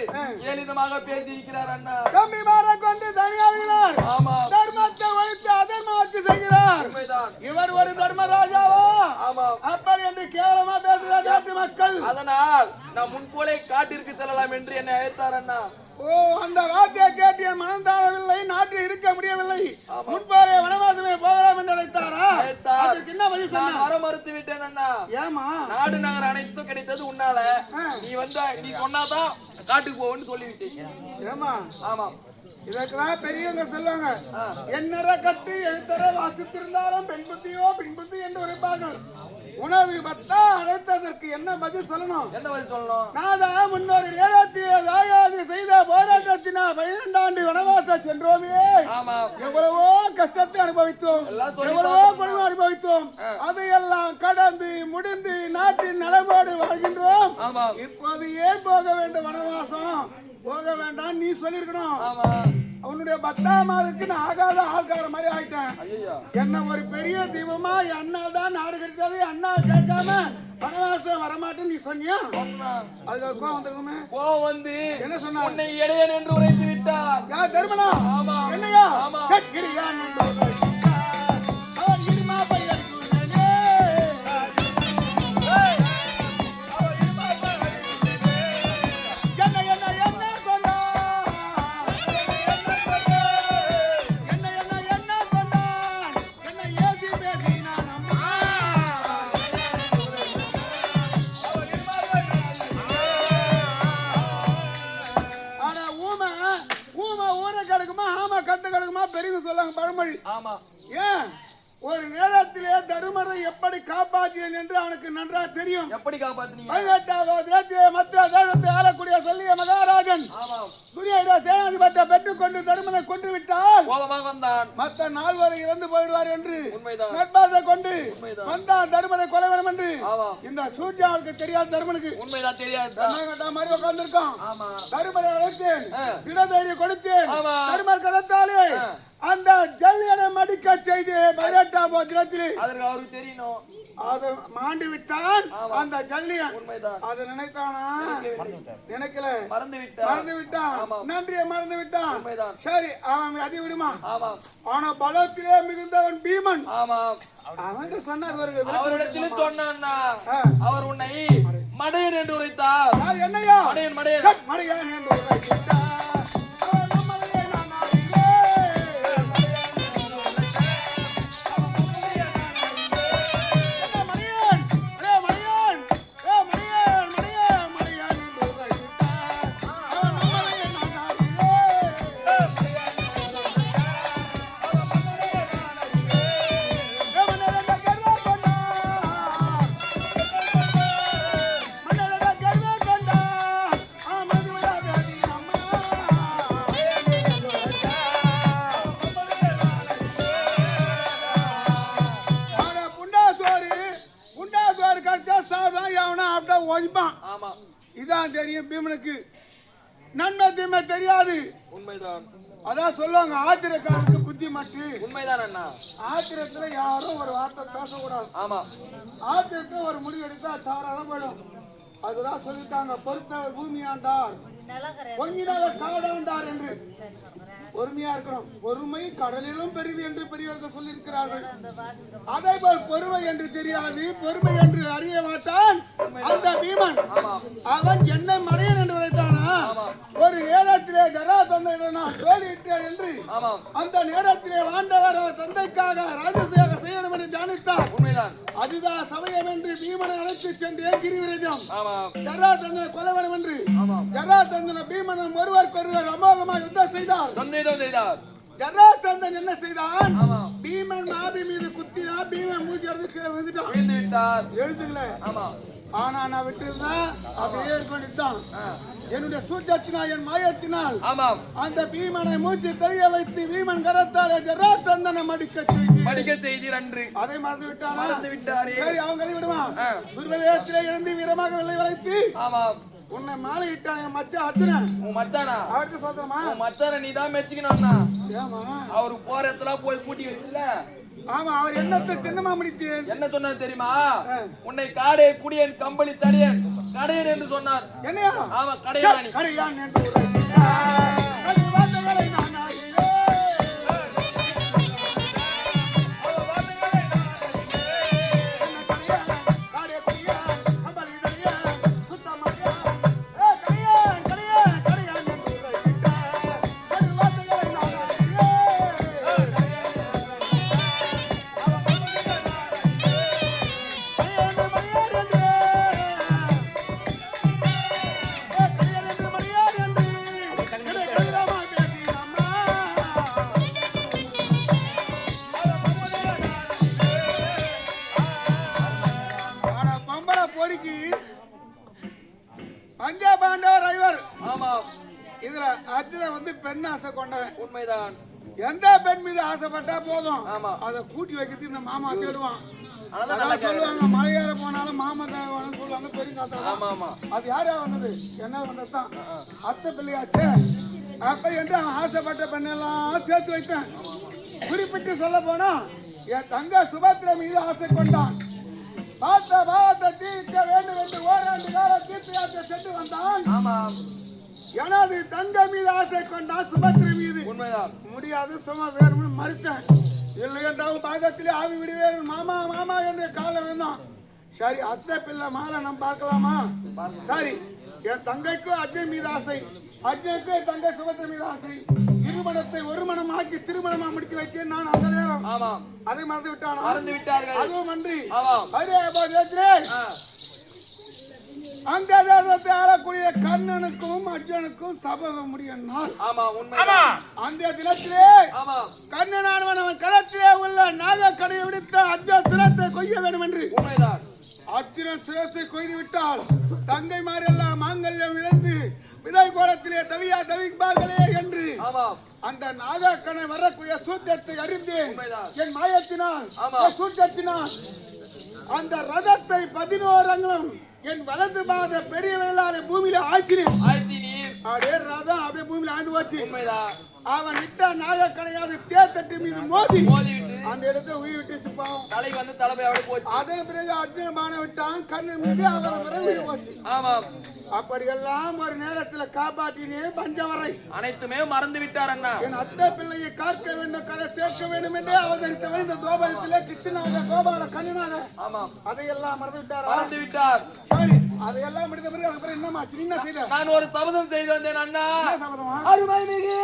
ஏளிதமாக பேசி இருக்கிறார் அண்ணா. தம்பிமாரை கொண்டு தனியாகிறார் ஆமா தர்மத்தை ஒழித்து அதர்ம ஆட்சி செய்கிறார் உண்மைதான். இவர் ஒரு தர்மராஜாவா ஆமாம். அப்படி என்று கேவலமா பேசுகிறார் நாட்டு மக்கள். அதனால் நான் முன்போலே காட்டிற்கு செல்லலாம் என்று என்னை அழைத்தார் அண்ணா. ஓ அந்த வார்த்தையை கேட்டு என் மனம் தாழவில்லை, நாட்டில் இருக்க முடியவில்லை, முன்போரே வனவாசமே போகலாம் என்று அழைத்தாரா? அழைத்தார். அதற்கு என்ன பதில் நான் சொன்னார்? வர மறுத்து விட்டேன் அண்ணா. ஏமா நாடு நகர் அனைத்தும் கிடைத்தது உன்னால, நீ சொன்னாதான் காட்டுக்கு போவேன்னு சொல்லிவிட்டீங்க. ஏமா ஆமாம் இதற்கெல்லாம் பெரியவங்க சொல்லுவாங்க, என்னற கட்டு எழுத்தர வாசித்திருந்தாலும் பெண் புத்தியோ பின் புத்தி என்று உரைப்பார்கள். உனது பத்தா அழைத்ததற்கு என்ன பதில் சொல்லணும்? என்ன பதில் சொல்லணும்? நாதா முன்னொரு நேரத்திலே தாயாதி செய்த போராட்டத்தினால் 12 ஆண்டு வனவாச சென்றோமே, ஆமாம் எவ்வளவோ கஷ்டத்தை அனுபவித்தோம், எல்லாம் சொல்லி எவ்வளவோ கொடுமை அனுபவித்தோம், அதையெல்லாம் கடந்து முடிந்து நாட்டின் நலமோடு வாழ்கின்றோம். ஆமாம் இப்போது ஏன் போக வேண்டும் வனவாசம்? போக வேண்டாம் நீ சொல்லிருக்கணும். ஆமாம். அவனுடைய பத்தாமாருக்கு நான் ஆகாத ஆள்கார மாதிரி ஆயிட்டேன். ஐயா என்ன ஒரு பெரிய தெய்வமா அண்ணா தான் நாடு கிடைத்தது, அண்ணா கேட்காம வனவாசம் வரமாட்டேன்னு நீ சொன்னியா? அதுக்கு கோவம் வந்துருக்குமே. கோவம் வந்து என்ன சொன்னார்? உன்னை இடையன் என்று உரைத்து விட்டார். யார் தர்மனா? ஆமா. என்னையா? ஆமா. கட்கிரியான் என்று உரைத்தார். அவர் இருமா பையன் சொன்னனே. என்ன கொண்டான்? என்ன கொண்டான்? என்னை ஏசி பேசினான் அம்மா. ஆனா ஊமை ஊரை கிடக்குமா ஆமா கத்து கிடக்குமா பெரியவங்க சொல்லுவாங்க பழமொழி. ஆமா ஏன் ஒரு நேரத்திலே தருமரை எப்படி காப்பாற்றியன் என்று அவனுக்கு நன்றா தெரியும். எப்படி காப்பாத்துனீங்க? 18வது தினத்திலே மத்திய தேசத்தை ஆளக்கூடிய சொல்லிய மகாராஜன் ஆமாம் துரியோட சேனாதிபதியை பெற்றுக்கொண்டு தருமனை கொண்டு விட்டால் கோபமாக வந்தான். மற்ற 4 இறந்து போயிடுவார் என்று உண்மைதான். நட்பாசை கொண்டு உண்மைதான். வந்தான் தருமனை கொலை வேணும் என்று. ஆமாம். இந்த அந்த சூர்யாவுக்கு தெரியாத தர்மனுக்கு உண்மைதான் தெரியாது கண்ணா மாதிரி உட்கார்ந்திருக்கான். ஆமா தருமரை அழைத்தேன், திடதைரியம் கொடுத்தேன். ஆமா. தருமர் கரத்தாலே அந்த ஜல்லியனை மடிக்க செய்து 18ஆம் தினத்திலே அதற்கு அவருக்கு தெரியணும். அதை மாண்டு விட்டான் அந்த ஜல்லியன். உண்மைதான். அதை நினைத்தானா? நினைக்கல, மறந்து விட்டான். நன்றியை மறந்து விட்டான். உண்மைதான். சரி, அவன் அதை விடுமா? ஆமாம் ஆனா பலத்திலே மிகுந்தவன் பீமன். ஆமாம் அவன் சொன்னார், அவரிடத்தில் சொன்னான்னா அவர் உன்னை மடையன் என்று உரைத்தார். என்னையா மடையன் மடையன் மடையன் என்று உரைத்தார். இதான் தெரியும் பீமனுக்கு, நன்மை தீமை தெரியாது. உண்மைதான். அதான் சொல்லுவாங்க, ஆத்திரக்காரனுக்கு புத்தி மட்டு. உண்மைதான் அண்ணா. ஆத்திரத்துல யாரும் ஒரு வார்த்தை பேசக்கூடாது. ஆமா. ஆத்திரத்துல ஒரு முடிவு எடுத்தா தவறாதான் போயிடும். அதுதான் சொல்லிட்டாங்க, பொறுத்தவர் பூமி ஆண்டார், கொஞ்சினவர் காடாண்டார் என்று. பொறுமையா இருக்கணும். பொறுமை கடலிலும் பெரிது என்று பெரியவர்கள் சொல்லி இருக்கிறார்கள். அதே போல் பொறுமை என்று தெரியாது, பொறுமை என்று அறிய மாட்டான் அந்த பீமன். அவன் என்ன மடையன் என்று உரைத்தானா? ஒரு நேரத்திலே ஜராசந்தனிடம் நான் தோல்விட்டேன் என்று அந்த நேரத்திலே வாண்டவர் அவர் தந்தைக்காக ராஜசேக செய்யணும் என்று தியானித்தார். அதுதான் சமயம் என்று பீமனை அழைத்து சென்று கிரிவிரஜம் ஜராசந்தனை கொல்ல வேண்டும் என்று ஜராசந்தன பீமனும் ஒருவருக்கொருவர் அமோகமாக யுத்தம் செய்தார். ஜராசந்தன் என்ன செய்தான்? பீமன் நாபி மீது குத்தினா பீமன் மூச்சு வந்துட்டான். எழுதுங்கள. ஆனா நான் விட்டுருந்தேன், அப்படியே இருக்கான். என்னுடைய சூழ்ச்சினால் என் மாயத்தினால் அந்த பீமனை மூச்சு தெரிய வைத்து பீமன் கரத்தாலே ஜராசந்தனை மடிக்க செய்தீர் அன்று. அதை மறந்து விட்டானா? சரி, அவங்க விடுவான். துர்வதேசத்திலே இருந்து வீரமாக வெள்ளை வளைத்து உன்னை மாலை இட்டான் என் மச்சான் அர்ஜுனன். உன் மச்சானா? அவருக்கு சொல்றமா? உன் மச்சான நீ தான் மெச்சிக்கணும்னா. ஏமா? அவரு போற இடத்துல போய் கூட்டி வச்சுல. ஆமா, அவர் என்னத்தை தின்னமா முடித்தேன். என்ன சொன்னார் தெரியுமா? உன்னை காடே குடியன் கம்பளி தடியன் கடையன் என்று சொன்னார். என்னையா? ஆமா, கடையான். கடையான் என்று எந்த பெண் மீது ஆசைப்பட்டா போதும் அதை கூட்டி வைக்கிறது இந்த மாமா தேடுவான். சொல்லுவாங்க, மலையேற போனாலும் மாமா தேவான்னு சொல்லுவாங்க. பெரிய அது யாரா வந்தது? என்ன வந்ததுதான் அத்தை பிள்ளையாச்சே. அப்ப என்று அவன் ஆசைப்பட்ட பெண்ணெல்லாம் சேர்த்து வைத்தேன். குறிப்பிட்டு சொல்ல போனா என் தங்க சுபத்திர மீது ஆசை கொண்டான். பார்த்த தீர்க்க வேண்டும் என்று ஓராண்டு காலம் தீர்த்து யாத்திரை சென்று வந்தான். எனது தங்க மீது ஆசை கொண்டான், சுபத்திர மீது முடியாது, சும்மா வேணும்னு மறுத்தேன். இல்லை என்றாலும் பாதத்திலே ஆவி விடுவேன் மாமா மாமா என்று காலம் இருந்தான். சரி, அத்தை பிள்ளை மாலை நம்ம பார்க்கலாமா? சரி, என் தங்கைக்கும் அர்ஜுன் மீது ஆசை, அர்ஜுனுக்கு என் தங்கை சுபத்திர மீது ஆசை. இருமணத்தை ஒரு மணம் ஆக்கி திருமணமா முடித்து வைத்தேன் நான் அந்த நேரம். அதை மறந்து விட்டானா? அதுவும் நன்றி. அங்கதேசத்தை ஆளக்கூடிய கர்ணனுக்கும் அர்ஜுனுக்கும் சபதம் முடியும் நாள். அந்த தினத்திலே கர்ணனானவன் அவன் கரத்திலே உள்ள நாகக்கடையை விடுத்த அர்ஜுன் சிரத்தை கொய்ய வேண்டும் என்று. அர்ஜுனன் சிரத்தை கொய்து விட்டால் தங்கைமார் எல்லாம் மாங்கல்யம் இழந்து விதை கோலத்திலே தவிப்பார்களே என்று அந்த நாகக்கணை வரக்கூடிய சூத்திரத்தை அறிந்து என் மாயத்தினால் சூத்திரத்தினால் அந்த ரதத்தை 11 அங்குலம் என் வலது பாத பெரிய விரலாலே பூமியில ஆக்கினேன். அப்படியே ரதம் அப்படியே பூமியில ஆய்ந்து போச்சு. அவன் விட்ட நாக கிடையாது தேத்தட்டு மீது மோதி அந்த இடத்தை உயிர் விட்டு பாவம். தலை வந்து தலைமை அவளை போச்சு. அதன் பிறகு அர்ஜுன பான விட்டான் கண்ணன் மீது அவன் பிறகு உயிர் போச்சு. ஆமாம். அப்படியெல்லாம் ஒரு நேரத்துல காப்பாற்றினேன் பஞ்சவரை. அனைத்துமே மறந்து விட்டார் அண்ணா. என் அத்தை பிள்ளையை காக்க வேண்டும் கதை சேர்க்க வேண்டும் என்றே அவதரித்தவன் இந்த கோபாலத்திலே கிருஷ்ணனாக கோபால கண்ணனாக. ஆமாம். அதையெல்லாம் மறந்து விட்டார். மறந்து விட்டார். சரி அதையெல்லாம் முடிந்த பிறகு அதுக்கப்புறம் என்னமா என்ன செய்த? நான் ஒரு சபதம் செய்து வந்தேன் அண்ணா. சபதமா? அருமை மிகு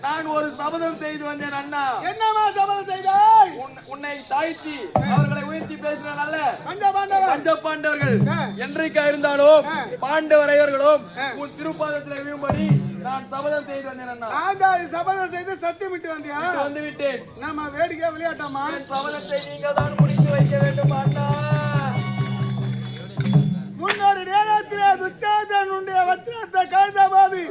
நான் ஒரு சபதம் செய்து வந்தேன் அண்ணா. என்னமா சபதம் செய்தாய்? உன்னை தாழ்த்தி அவர்களை உயர்த்தி பேசினான் அல்ல பஞ்ச பாண்டவர்கள் என்றைக்கா இருந்தாலும் பாண்டவரையர்களும் உன் திருப்பாதத்தில் விழும்படி நான் சபதம் செய்து வந்தேன் அண்ணா. சபதம் செய்து சத்தியமிட்டு வந்தியா? வந்து விட்டேன். நம்ம வேடிக்கை விளையாட்டமா? சபதத்தை நீங்க தான் முடித்து வைக்க வேண்டும் அண்ணா. முன்னொரு நேரத்திலே துச்சாதனுடைய வத்திரத்தை கழுதபாதி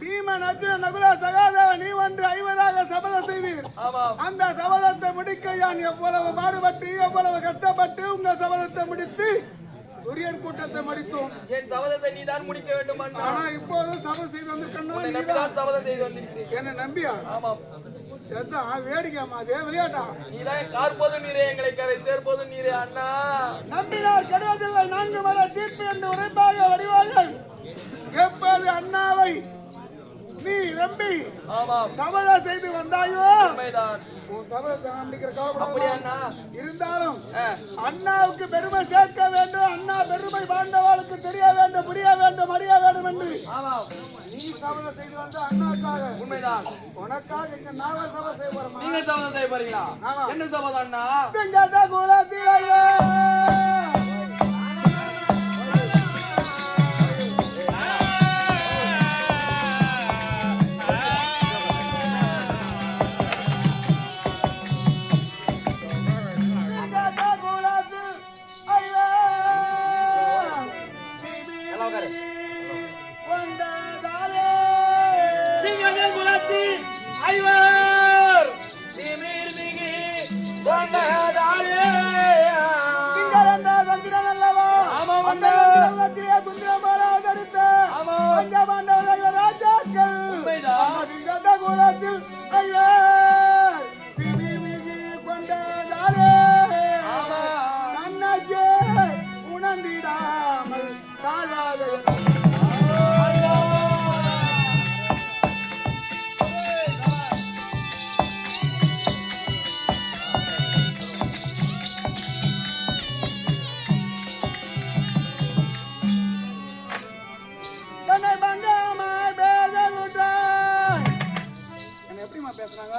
பீமன் அர்ஜுன நகுல சகாதேவ நீ ஒன்று 50 சபதம் செய்தீர். அந்த சபதத்தை முடிக்க யான் எவ்வளவு பாடுபட்டு எவ்வளவு கஷ்டப்பட்டு உங்க சபதத்தை முடித்து துரியன் கூட்டத்தை முடித்தோம். என் சபதத்தை நீ தான் முடிக்க வேண்டும் அண்ணா. ஆனா இப்போது சபதம் செய்து வந்திருக்கணும். சபதம் செய்து வந்திருக்கிறேன். என்ன நம்பியா? ஆமாம். வேடிக்கைமா அதே விளையாட்டா? நீதான் காற்போதும் நீரே எங்களை கரை சேர்ப்போதும் நீரே அண்ணா. நம்பினார் கிடையாதில்லை 4 மத தீர்ப்பு என்று உரைப்பாக வருவார்கள். எப்போது அண்ணாவை நீ நம்பி சபதம் செய்து வந்தாயோ உன் சபதத்தை நம்பிக்கிற இருந்தாலும் அண்ணாவுக்கு பெருமை சேர்க்க வேண்டும். அண்ணா பெருமை பாண்டவாளுக்கு தெரிய வேண்டும், புரிய வேண்டும், அறிய வேண்டும் என்று நீ சபதம் செய்து வந்த அண்ணாக்காக உண்மைதான். உனக்காக இங்க நாவ சபதம் செய்ய போறோம். நீங்க சபதம் செய்ய போறீங்களா? என்ன சபதம் அண்ணா? உணர்ந்திடாமல் தாழாக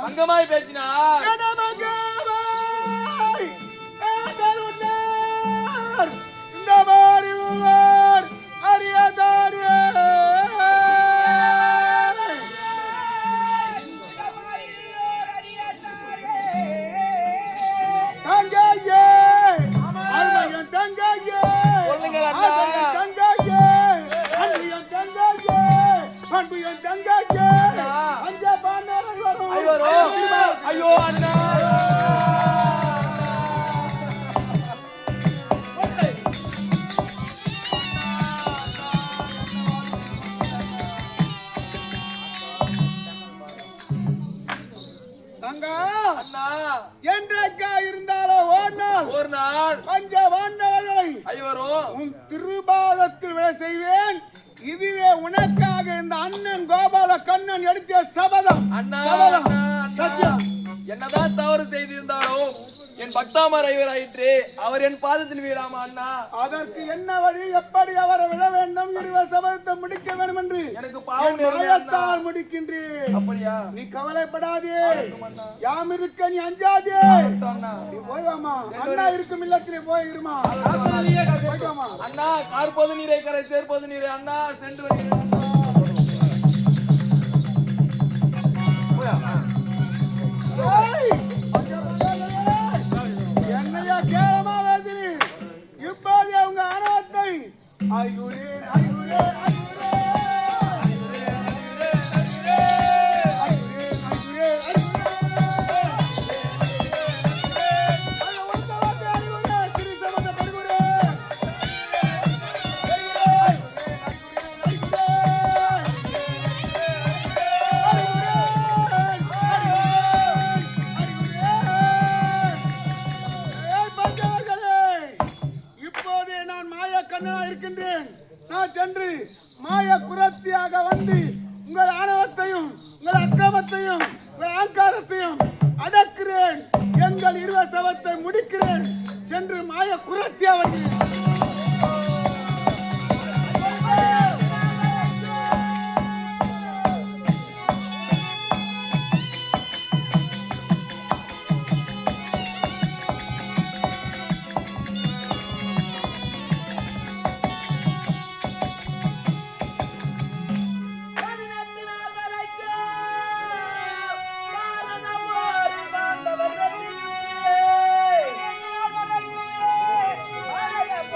பங்கமாய் பேசினா இந்த மாதிரி உள்ளார் அறியாதாரியே ஆனால் பஞ்ச பாண்டவர்களை ஐவரும் உன் திருபாதத்தில் விட செய்வேன். இதுவே உனக்காக இந்த அண்ணன் கோபால கண்ணன் எடுத்த சபதம். அண்ணா, சபதம். அண்ணா, அண்ணா. சத்தியம். என்னதான் தவறு செய்திருந்தாலும் என் பக்தாமர் ஐவராயிற்று. அவர் என் பாதத்தில் வீழாமா அண்ணா? அதற்கு என்ன வழி, எப்படி அவரை விட வேண்டும், இருவ சபதத்தை முடிக்க வேண்டும் என்று எனக்கு பாவம் என் நேர்ந்தது அண்ணா. மாயத்தால் முடிக்கின்றேன். அப்படியா? நீ கவலைப்படாதே, அண்ணா. யாம் இருக்க நீ அஞ்சாதே. அண்ணா, நீ போய் வாமா, அண்ணா இருக்கும் இல்லத்திலே போய் இருமா. போயிட்டு வாமா. அண்ணா, கார்போது நீரை கரை சேர்ப்பது நீரை அண்ணா சென்று வருகிறேன். ஏய்! என்னையா கேளமா வேதினி, இப்போது அவங்க ஆணவத்தை ஐயூரே ஐயூரே ஐயூரே இருக்கின்றேன். நான் சென்று மாய குரத்தியாக வந்து உங்கள் ஆணவத்தையும் உங்கள் அக்கிரமத்தையும் உங்கள் ஆங்காரத்தையும் அடக்கிறேன். எங்கள் இருவ சபத்தை முடிக்கிறேன். சென்று மாய குரத்தியா வருகிறேன். பாரத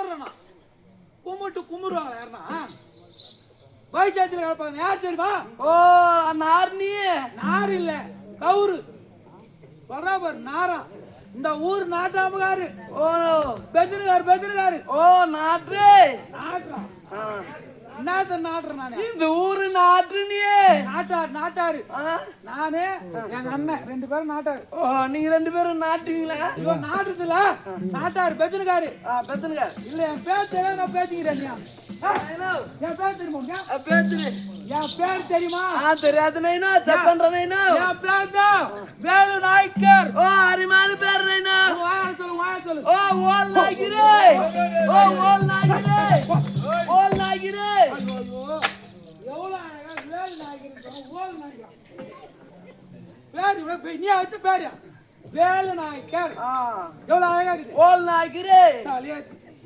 கும்பிடுறேன்னா கும்பிடுவாங்களா யாருன்னா பைச்சாத்தில கலப்பாங்க யார் தெரியுமா? ஓ நார் நீ நார் இல்ல கவுரு பராபர் நாரா. இந்த ஊர் நாட்டாமகாரு. ஓ பெத்திருக்காரு ஓ நாற்று நாட்டுறான். என்னத்த நாட்டுறேன் நானு? இந்த ஊரு நாற்று நீ நாட்டாரு நானு எங்க அண்ணன் 2 பேரும் நாட்டாரு. ஓ நீங்க 2 பேரும் நாட்டுவீங்களா? இவன் நாட்டுல நாட்டாரு பெத்திருக்காரு. பெத்துனுங்க இல்ல என் பேர் தெரியாது நான் பேசிக்கிறேன். என் பேர் தெரியுமா? பேத்துரு என் பேர் தெரியுமா? தெரியாது நைனா செக் பண்ற நைனா என் பேர் தான் வேலு நாய்க்கர். ஓ அரிமான பேர் நைனா வாய சொல்லு ஓ ஓல் நாய்கிரே ஓ ஓல் நாய்கிரே ஓல் நாய்கிரே எவ்வளவு அழகா வேலு நாய்க்கர் ஓல் நாய்க்கர் பேரு நீ வச்ச பேரு வேலு நாய்க்கர். எவ்வளவு அழகா இருக்குது ஓல் நாய்கிரே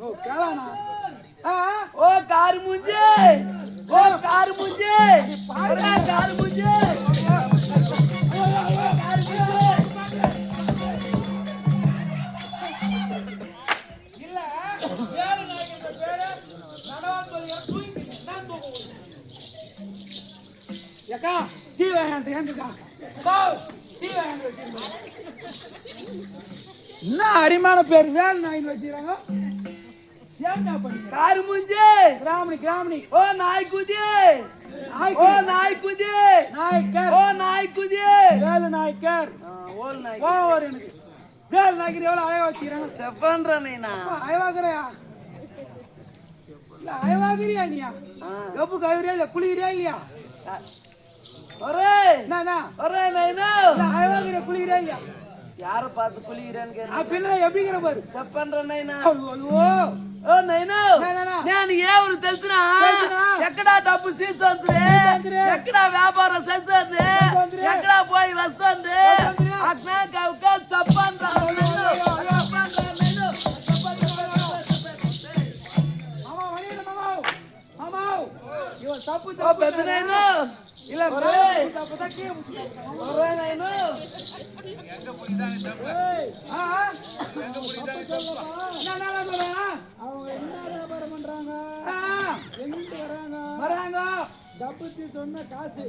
ஓ கேளானா ஓ கார் முஞ்சே ஓ கார் முஞ்சே கார் முஞ்சே இல்ல வேலு நாய்க்கர் பேரு நடவான் போலியா தூங்கி நான் தூங்க ஏக்கா டீ வேண்டாம் ஏந்துக்கா டீ வேண்டாம். என்ன அரிமான பேர் வேலு நாயின்னு வச்சுக்கிறாங்க? கார் முஞ்சே கிராமணி ஓ நாய் குதியே ஓ நாய் குதியே நாய்க்கர் ஓ நாய் குதியே வேலு நாய்க்கர். ஓல் நாய் ஓவர் எனக்கு வேலு நாய்க்கர் எவ்வளவு அழகா வச்சுக்கிறாங்க. செக் பண்ற நைனா அயவாக்குறியா இல்ல அயவாக்குறியா நீயா? கப்பு கவிரியா இல்ல குளிக்கிறியா இல்லையா? ஒரே என்ன ஒரே நைனா இல்ல அயவாக்குறியா குளிக்கிறியா இல்லையா? யார பார்த்து குளிக்கிறேன்னு கேட்டா பின்ன எப்படிங்கிற பாரு. செக் பண்ற நைனா ஐயோ ఓ నైనా నేను ఏ ఊరు తెలుసునా ఎక్కడ డబ్బు సీస్తుంది ఎక్కడ వ్యాపారం చేస్తుంది ఎక్కడ పోయి వస్తుంది అట్లా చెప్పండి పెద్దనైనా ఇలా அவங்க என்ன வியாபாரம் பண்றாங்க? எங்கிட்டு வராங்க? டப்பு சொன்ன காசு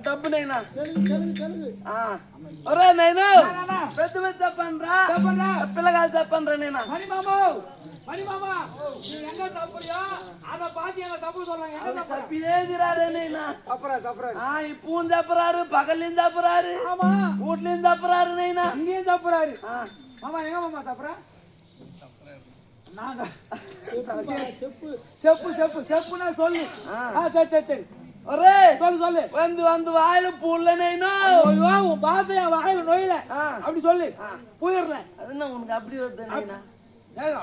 డబ్బు నైనా తెలుగు ఒరే నైనా పెద్ద చెప్పండ్రా పిల్లగాలు చెప్పండ్రా నైనా மணி மாமா நீ எங்க தப்புறியோ அத பாத்தி எங்க தப்பு சொல்றாங்க. எங்க தப்பு తప్పిదేదిరారే నైనా தப்புறா ఇప్పుడు చెప్పరారు పగలింది చెప్పరారు ஆமா வீட்லயும் చెప్పరారు నైనా இங்கேயும் தப்புறாரு. மாமா எங்க மாமா தப்புறா? நான் செப்புனா சொல்லு. சரி ఒరే சொல்லு வந்து வாயில புள்ள நைனா ஐயோ உன் பாத்து என் வாயில நோயில அப்படி சொல்லு போயிடல. அது என்ன உனக்கு அப்படி வருது நைனா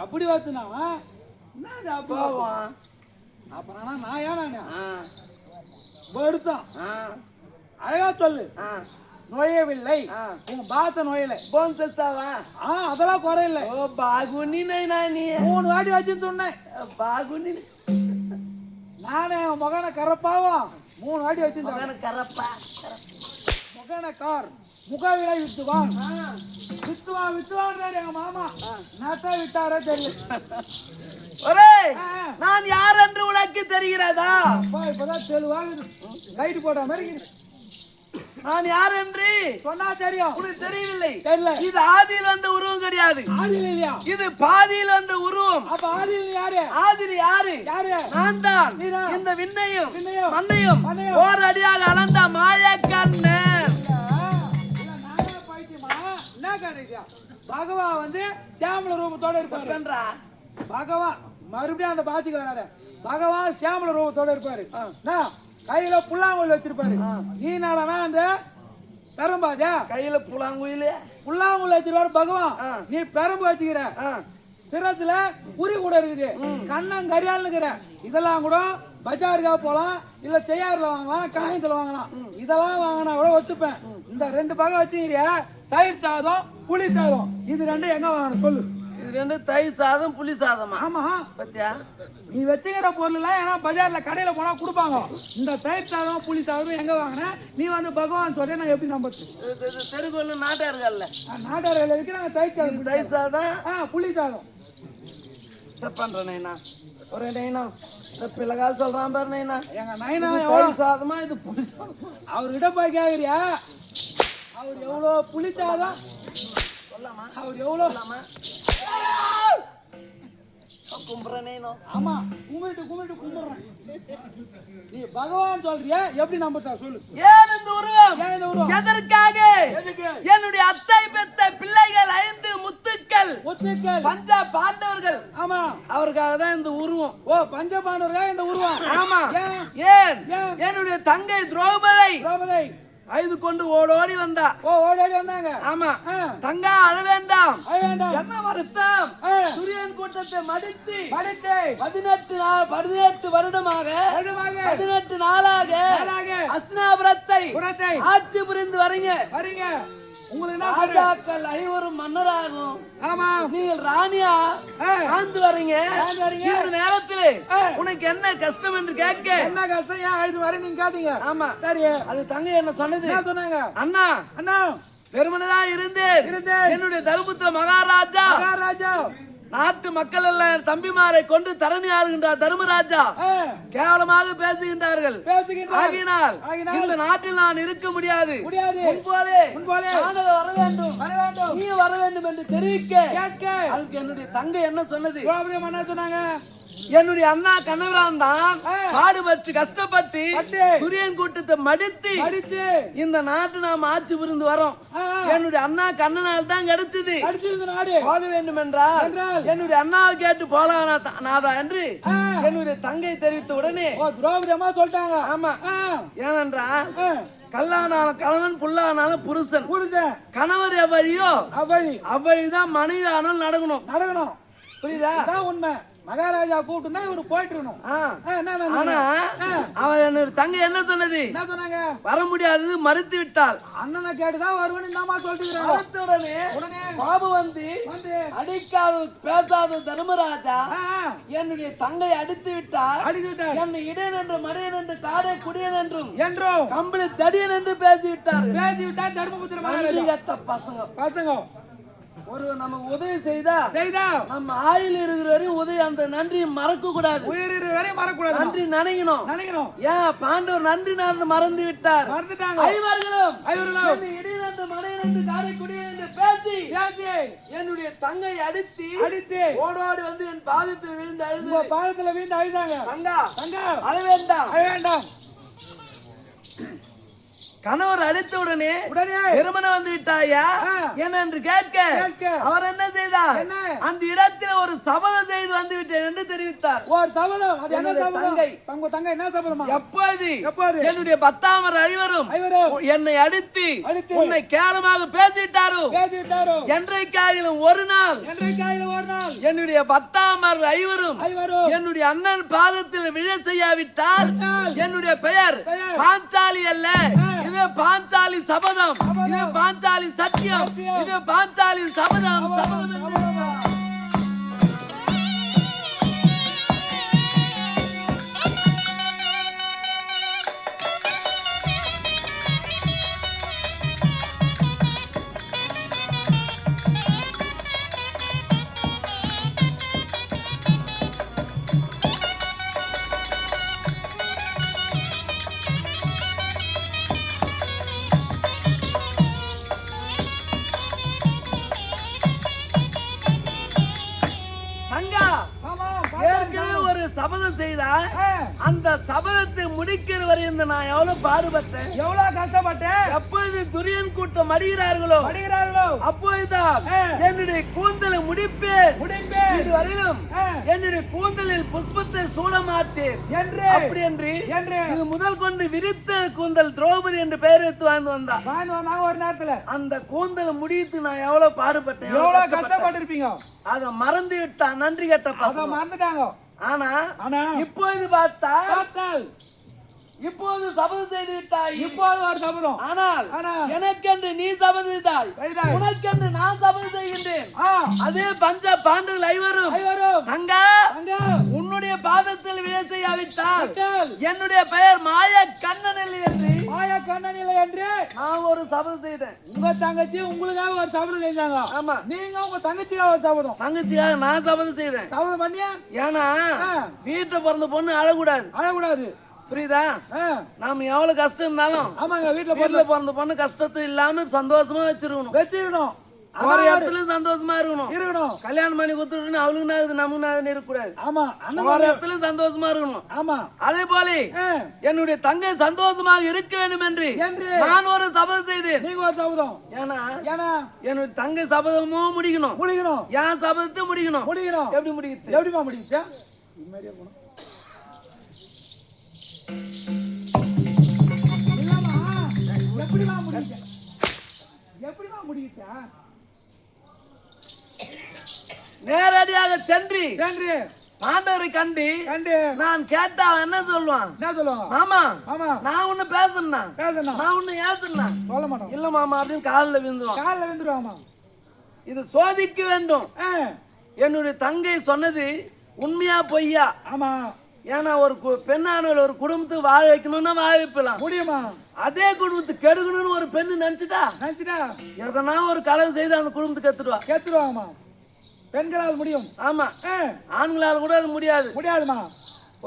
அப்படி வாத்துனா என்ன போவான் அப்புறம் நான் ஏன் எடுத்தான் அழகா சொல்லு. நோயவில்லை உன் பாத்த நோயல போன் செஸ்தாவா அதெல்லாம் குறையில்ல. ஓ பாகுனி நைனா நீ 3 வாட்டி வச்சு சொன்னேன். பாகுனி நானே என் மகனை கரப்பாவும் 3 வாட்டி வச்சு கரப்பா மகனை கார் முகாவிலை வித்துவான் எங்க மாமா நாத்தா விட்டாரோ தெரியல. ஒரே நான் யார் என்று உனக்கு தெரிகிறதா? இப்பதான் தெளிவாகுது. லைட் போட்ட மாதிரி நான் யார் என்று சொன்னா தெரியும். உனக்கு தெரியவில்லை. தெரியல. இது ஆதியில் வந்த உருவம் கிடையாது. ஆதியில் இல்லையா? இது பாதியில் வந்த உருவம். அப்ப ஆதியில் யாரு? ஆதியில் யாரு? நான் தான். இந்த விண்ணையும் மண்ணையும் ஓர் அடியாக அளந்த மாயக்கண்ணன். என்ன காரியா? பகவா வந்து சியாமல ரூபத்தோட இருப்பாரு. பகவா மறுபடியும் அந்த பாத்துக்கு வராரு. பகவா சியாமல ரூபத்தோட இருப்பாரு. கையில புல்லாங்குழல் வச்சிருப்பாரு. நீ நாளா அந்த பெரம்பாஜா கையில புல்லாங்குழல் வச்சிருப்பாரு பகவான். நீ பெரம்பு வச்சுக்கிற சிரத்துல குறி கூட இருக்குது. கண்ணம் கரியாலுங்கிற இதெல்லாம் கூட பஜாருக்கா போலாம் இல்ல செய்யாறுல வாங்கலாம் காயத்துல வாங்கலாம். இதெல்லாம் வாங்கினா கூட ஒத்துப்பேன். இந்த 2 பகம் வச்சுக்கிறியா தயிர் சாதம் புளி சாதம் இது 2 எங்க வாங்கணும் சொல்லு. இது 2 தயிர் சாதம் புளி சாதமா? ஆமா பத்தியா நீ வச்சுக்கிற பொருள் எல்லாம் ஏன்னா பஜார்ல கடையில போனா கொடுப்பாங்க. இந்த தயிர் சாதம் புளி சாதம் எங்க வாங்கின நீ வந்து பகவான் சொல்ற நான் எப்படி நம்புறது? தெருக்குள்ள நாட்டார்கள்ல நாட்டார்கள் இருக்கிறாங்க தயிர் சாதம் புளி சாதம் அக்செப்ட் பண்றேன் நைனா. ஒரு நைனா இந்த பிள்ளைகால் சொல்றான் பாரு நைனா. எங்க நைனா தயிர் சாதமா இது புளி சாதமா? அவர்கிட்ட போய் கேக்குறியா? அவர் எவ்வளோ புளிச்சாதான் சொல்லாமா? அவர் எவ்வளோ கும்புறேன் நைனோ. ஆமா கும்பிட்டு கும்பிடுறேன். நீ பகவான் சொல்றியா? எப்படி நம்புறா சொல்லு. ஏன் இந்த உருவம்? ஏன் இந்த உருவம்? எதற்காக? என்னுடைய அத்தை பெத்த பிள்ளைகள் 5 முத்துக்கள் ஒத்துக்கள் பஞ்ச பாண்டவர்கள். ஆமா அவருக்காக தான் இந்த உருவம். ஓ பஞ்சபாண்டவர்களா இந்த உருவம்? ஆமா. ஏன்? ஏன்? ஏன்? என்னுடைய தங்கை திரௌபதி திரௌபதி ஐது கொண்டு ஓடோடி வந்தா. ஓ ஓடி வந்தாங்க. ஆமா. ஆ. தங்கா அழ வேண்டாம். அழ வேண்டாம். என்ன வருத்தம்? ஆ. சூரியன் கூட்டத்தை மடித்து படித்து 18 வருடமாக 18 நாளாக நாளாக அஸ்னாபுரத்தை புறத்தை ஆட்சி புரிந்து வரீங்க. வரீங்க. உங்களுக்கு என்ன ராஜாக்கள் ஐவரும் மன்னராகும். ஆமா நீங்கள் ராணியா ஆண்டு வரீங்க. இந்த நேரத்தில் உனக்கு என்ன கஷ்டம் என்று கேட்க என்ன கஷ்டம்? ஏன் அழுது வர நீங்க கேட்டீங்க? ஆமா சரி அது தங்கை என்ன சொன்னது? என்ன சொன்னாங்க? அண்ணா அண்ணா பெருமனதா இருந்தேன். என்னுடைய தர்மபுத்திர மகாராஜா மகாராஜா நாட்டு மக்கள் எல்லாம் தம்பிமாரை கொண்டு தரணி ஆளுகின்றார் தர்மராஜா. கேவலமாக பேசுகின்றார்கள். ஆகினால் இந்த நாட்டில் நான் இருக்க முடியாது. முன்போலே நாங்கள் வர வேண்டும் நீ வர வேண்டும் என்று தெரிவிக்க அதுக்கு என்னுடைய தங்கை என்ன சொன்னது? என்ன சொன்னாங்க? என்னுடைய அண்ணா கண்ணவரான் தான் பாடுபட்டு கஷ்டப்பட்டு துரியன் கூட்டத்தை மடித்து இந்த நாட்டு நாம் ஆட்சி புரிந்து வரோம். என்னுடைய அண்ணா கண்ணனால் தான் கிடைச்சது. போக வேண்டும் என்றால் என்னுடைய அண்ணாவை கேட்டு போலாதா என்று என்னுடைய தங்கை தெரிவித்த உடனே திரௌபதி அம்மா சொல்லிட்டாங்க. ஆமா. ஏனென்றால் கல்லானாலும் கணவன் புல்லானாலும் புருஷன் கணவர் எவ்வழியோ அவ்வழிதான் மனைவி ஆனாலும் நடக்கணும். புரியுதா? உண்மை. மகாராஜா கூப்பிட்டு இவரு போயிட்டு இருக்கணும். ஆனா அவன் என்னோட தங்கை என்ன சொன்னது? என்ன சொன்னாங்க? வர முடியாது மறுத்து விட்டாள். அண்ணனை கேட்டுதான் வருவன்னு இந்த அம்மா சொல்லிட்டு உடனே கோபம் வந்து அடிக்காத பேசாத தர்மராஜா என்னுடைய தங்கை அடித்து விட்டார். என்னை இடையன் என்று மடையன் என்று காடை குடியன் என்றும் கம்பளி தடியன் என்று பேசிவிட்டார். தர்மபுத்திர பசங்க ஒரு நமக்கு உதவி செய்தா நம்ம ஆயில் இருக்கிற வரையும் உதவி அந்த நன்றி மறக்க கூடாது. உயிர் இருக்கிற வரையும் மறக்கூடாது. நன்றி நினைக்கணும். ஏன் பாண்டவர் நன்றி மறந்து விட்டார். ஐவர்களும் இடையிலிருந்து மலையிலிருந்து காரைக்குடி என்று பேசி என்னுடைய தங்கை அடித்து ஓடோடி வந்து என் பாதத்தில் விழுந்து அழுதாங்க. தங்கா அழ வேண்டாம். கணவர் அடித்த உடனே திருமணம் வந்து விட்டாயா என்று கேட்க அவர் என்ன செய்தார்? அந்த இடத்தில் ஒரு சபதம் செய்து வந்து விட்டேன் என்று தெரிவித்தார். ஒரு சபதம். அது என்ன சபதம்? தங்கை என்ன சபதம்? எப்போது என்னுடைய 10 ஐவரும் என்னை அடித்து உன்னை கேவலமாக பேசிட்டாரோ என்றைக்காயிலும் ஒரு நாள் என்னுடைய 10 ஐவரும் என்னுடைய அண்ணன் பாதத்தில் விழ செய்யாவிட்டால் என்னுடைய பெயர் பாஞ்சாலி அல்ல. இது பாஞ்சாலி சபதம். இது பாஞ்சாலி சத்தியம். இது பாஞ்சாலி சபதம். சபதம் செய்தால் அந்த சபதத்தை முடிக்கிற வரை நான் எவ்வளவு பாடுபட்டேன், எவ்வளவு கஷ்டப்பட்டேன். எப்பொழுது துரியன் கூட்டம் மடிகிறார்களோ அப்பொழுதுதான் என்னுடைய கூந்தலை முடிப்பேன். இதுவரையிலும் என்னுடைய கூந்தலில் புஷ்பத்தை சூட மாட்டேன் என்று அப்படி என்று இது முதல் கொண்டு விரித்த கூந்தல் திரௌபதி என்று பெயர் எடுத்து வாழ்ந்து வந்தா ஒரு நேரத்துல அந்த கூந்தலை முடித்து நான் எவ்வளவு பாடுபட்டேன், எவ்வளவு கஷ்டப்பட்டிருப்பீங்க. அதை மறந்து விட்டான் நன்றி கெட்ட பசங்க மறந்துட்டாங்க. ஆனா இப்பொழுது பார்த்தால் இப்போது சபதம் செய்து விட்டாய். இப்போது ஒரு சபதம். ஆனால் எனக்கென்று நீ சபதம் செய்தாய், உனக்கென்று நான் சபதம் செய்கின்றேன். அதே பஞ்ச பாண்டவர்கள் ஐவரும் தங்கா உன்னுடைய பாதத்தில் விழ செய்யாவிட்டால் என்னுடைய பெயர் மாய கண்ணன் இல்லை என்று நான் ஒரு சபதம் செய்தேன். உங்க தங்கச்சி உங்களுக்காக ஒரு சபதம் செஞ்சாங்க. ஆமா, நீங்க உங்க தங்கச்சிக்காக ஒரு சபதம். தங்கச்சியாக நான் சபதம் செய்தேன். சபதம் பண்ணியா? ஏன்னா வீட்டுல பிறந்த பொண்ணு அழக்கூடாது. அழக்கூடாது, புரியுதா? நாம எவ்வளவு கஷ்டம் இருந்தாலும் ஆமாங்க, வீட்டுல பிறந்த பொண்ணு கஷ்டத்தை இல்லாம சந்தோஷமா வச்சிருக்கணும். ஒரு இடத்துல சந்தோஷமா இருக்கணும். கல்யாணம் பண்ணி கொடுத்துட்டு அவளுக்கு நாகுது நமக்கு நாகுதுன்னு இருக்கக்கூடாது. ஆமா, ஒரு இடத்துல சந்தோஷமா இருக்கணும். ஆமா, அதே போல என்னுடைய தங்கை சந்தோஷமாக இருக்க வேண்டும் என்று நான் ஒரு சபதம் செய்தேன். நீங்க ஒரு சபதம். ஏன்னா என்னுடைய தங்கை சபதமும் முடிக்கணும், என் சபதத்தை முடிக்கணும். எப்படி முடிக்கிறது? எப்படிமா முடிச்சா? எப்படிமா முடிச்சா? நேரடியாக சென்று பாண்டவரை கண்டு நான் கேட்டா என்ன சொல்லுவான்? மாமா நான் ஒண்ணு பேசணும்னா நான் ஒண்ணு ஏசணும்னா சொல்ல மாட்டோம். இல்ல மாமா அப்படின்னு காலில் விழுந்துருவான். இது சோதிக்க வேண்டும். என்னுடைய தங்கை சொன்னது உண்மையா பொய்யா? ஆமா, ஏன்னா ஒரு பெண்ணானவள் ஒரு குடும்பத்துக்கு வாழ வைக்கணும்னா வாழ வைக்கலாம் முடியுமா? அதே குடும்பத்துக்கு கெடுக்கணும்னு ஒரு பெண்ணு நினைச்சுட்டா எதனா ஒரு களவு செய்து அந்த குடும்பத்துக்கு கேத்துருவாங்கம்மா. பெண்களால் முடியும். ஆமா, ஆண்களால் கூட அது முடியாதுமா.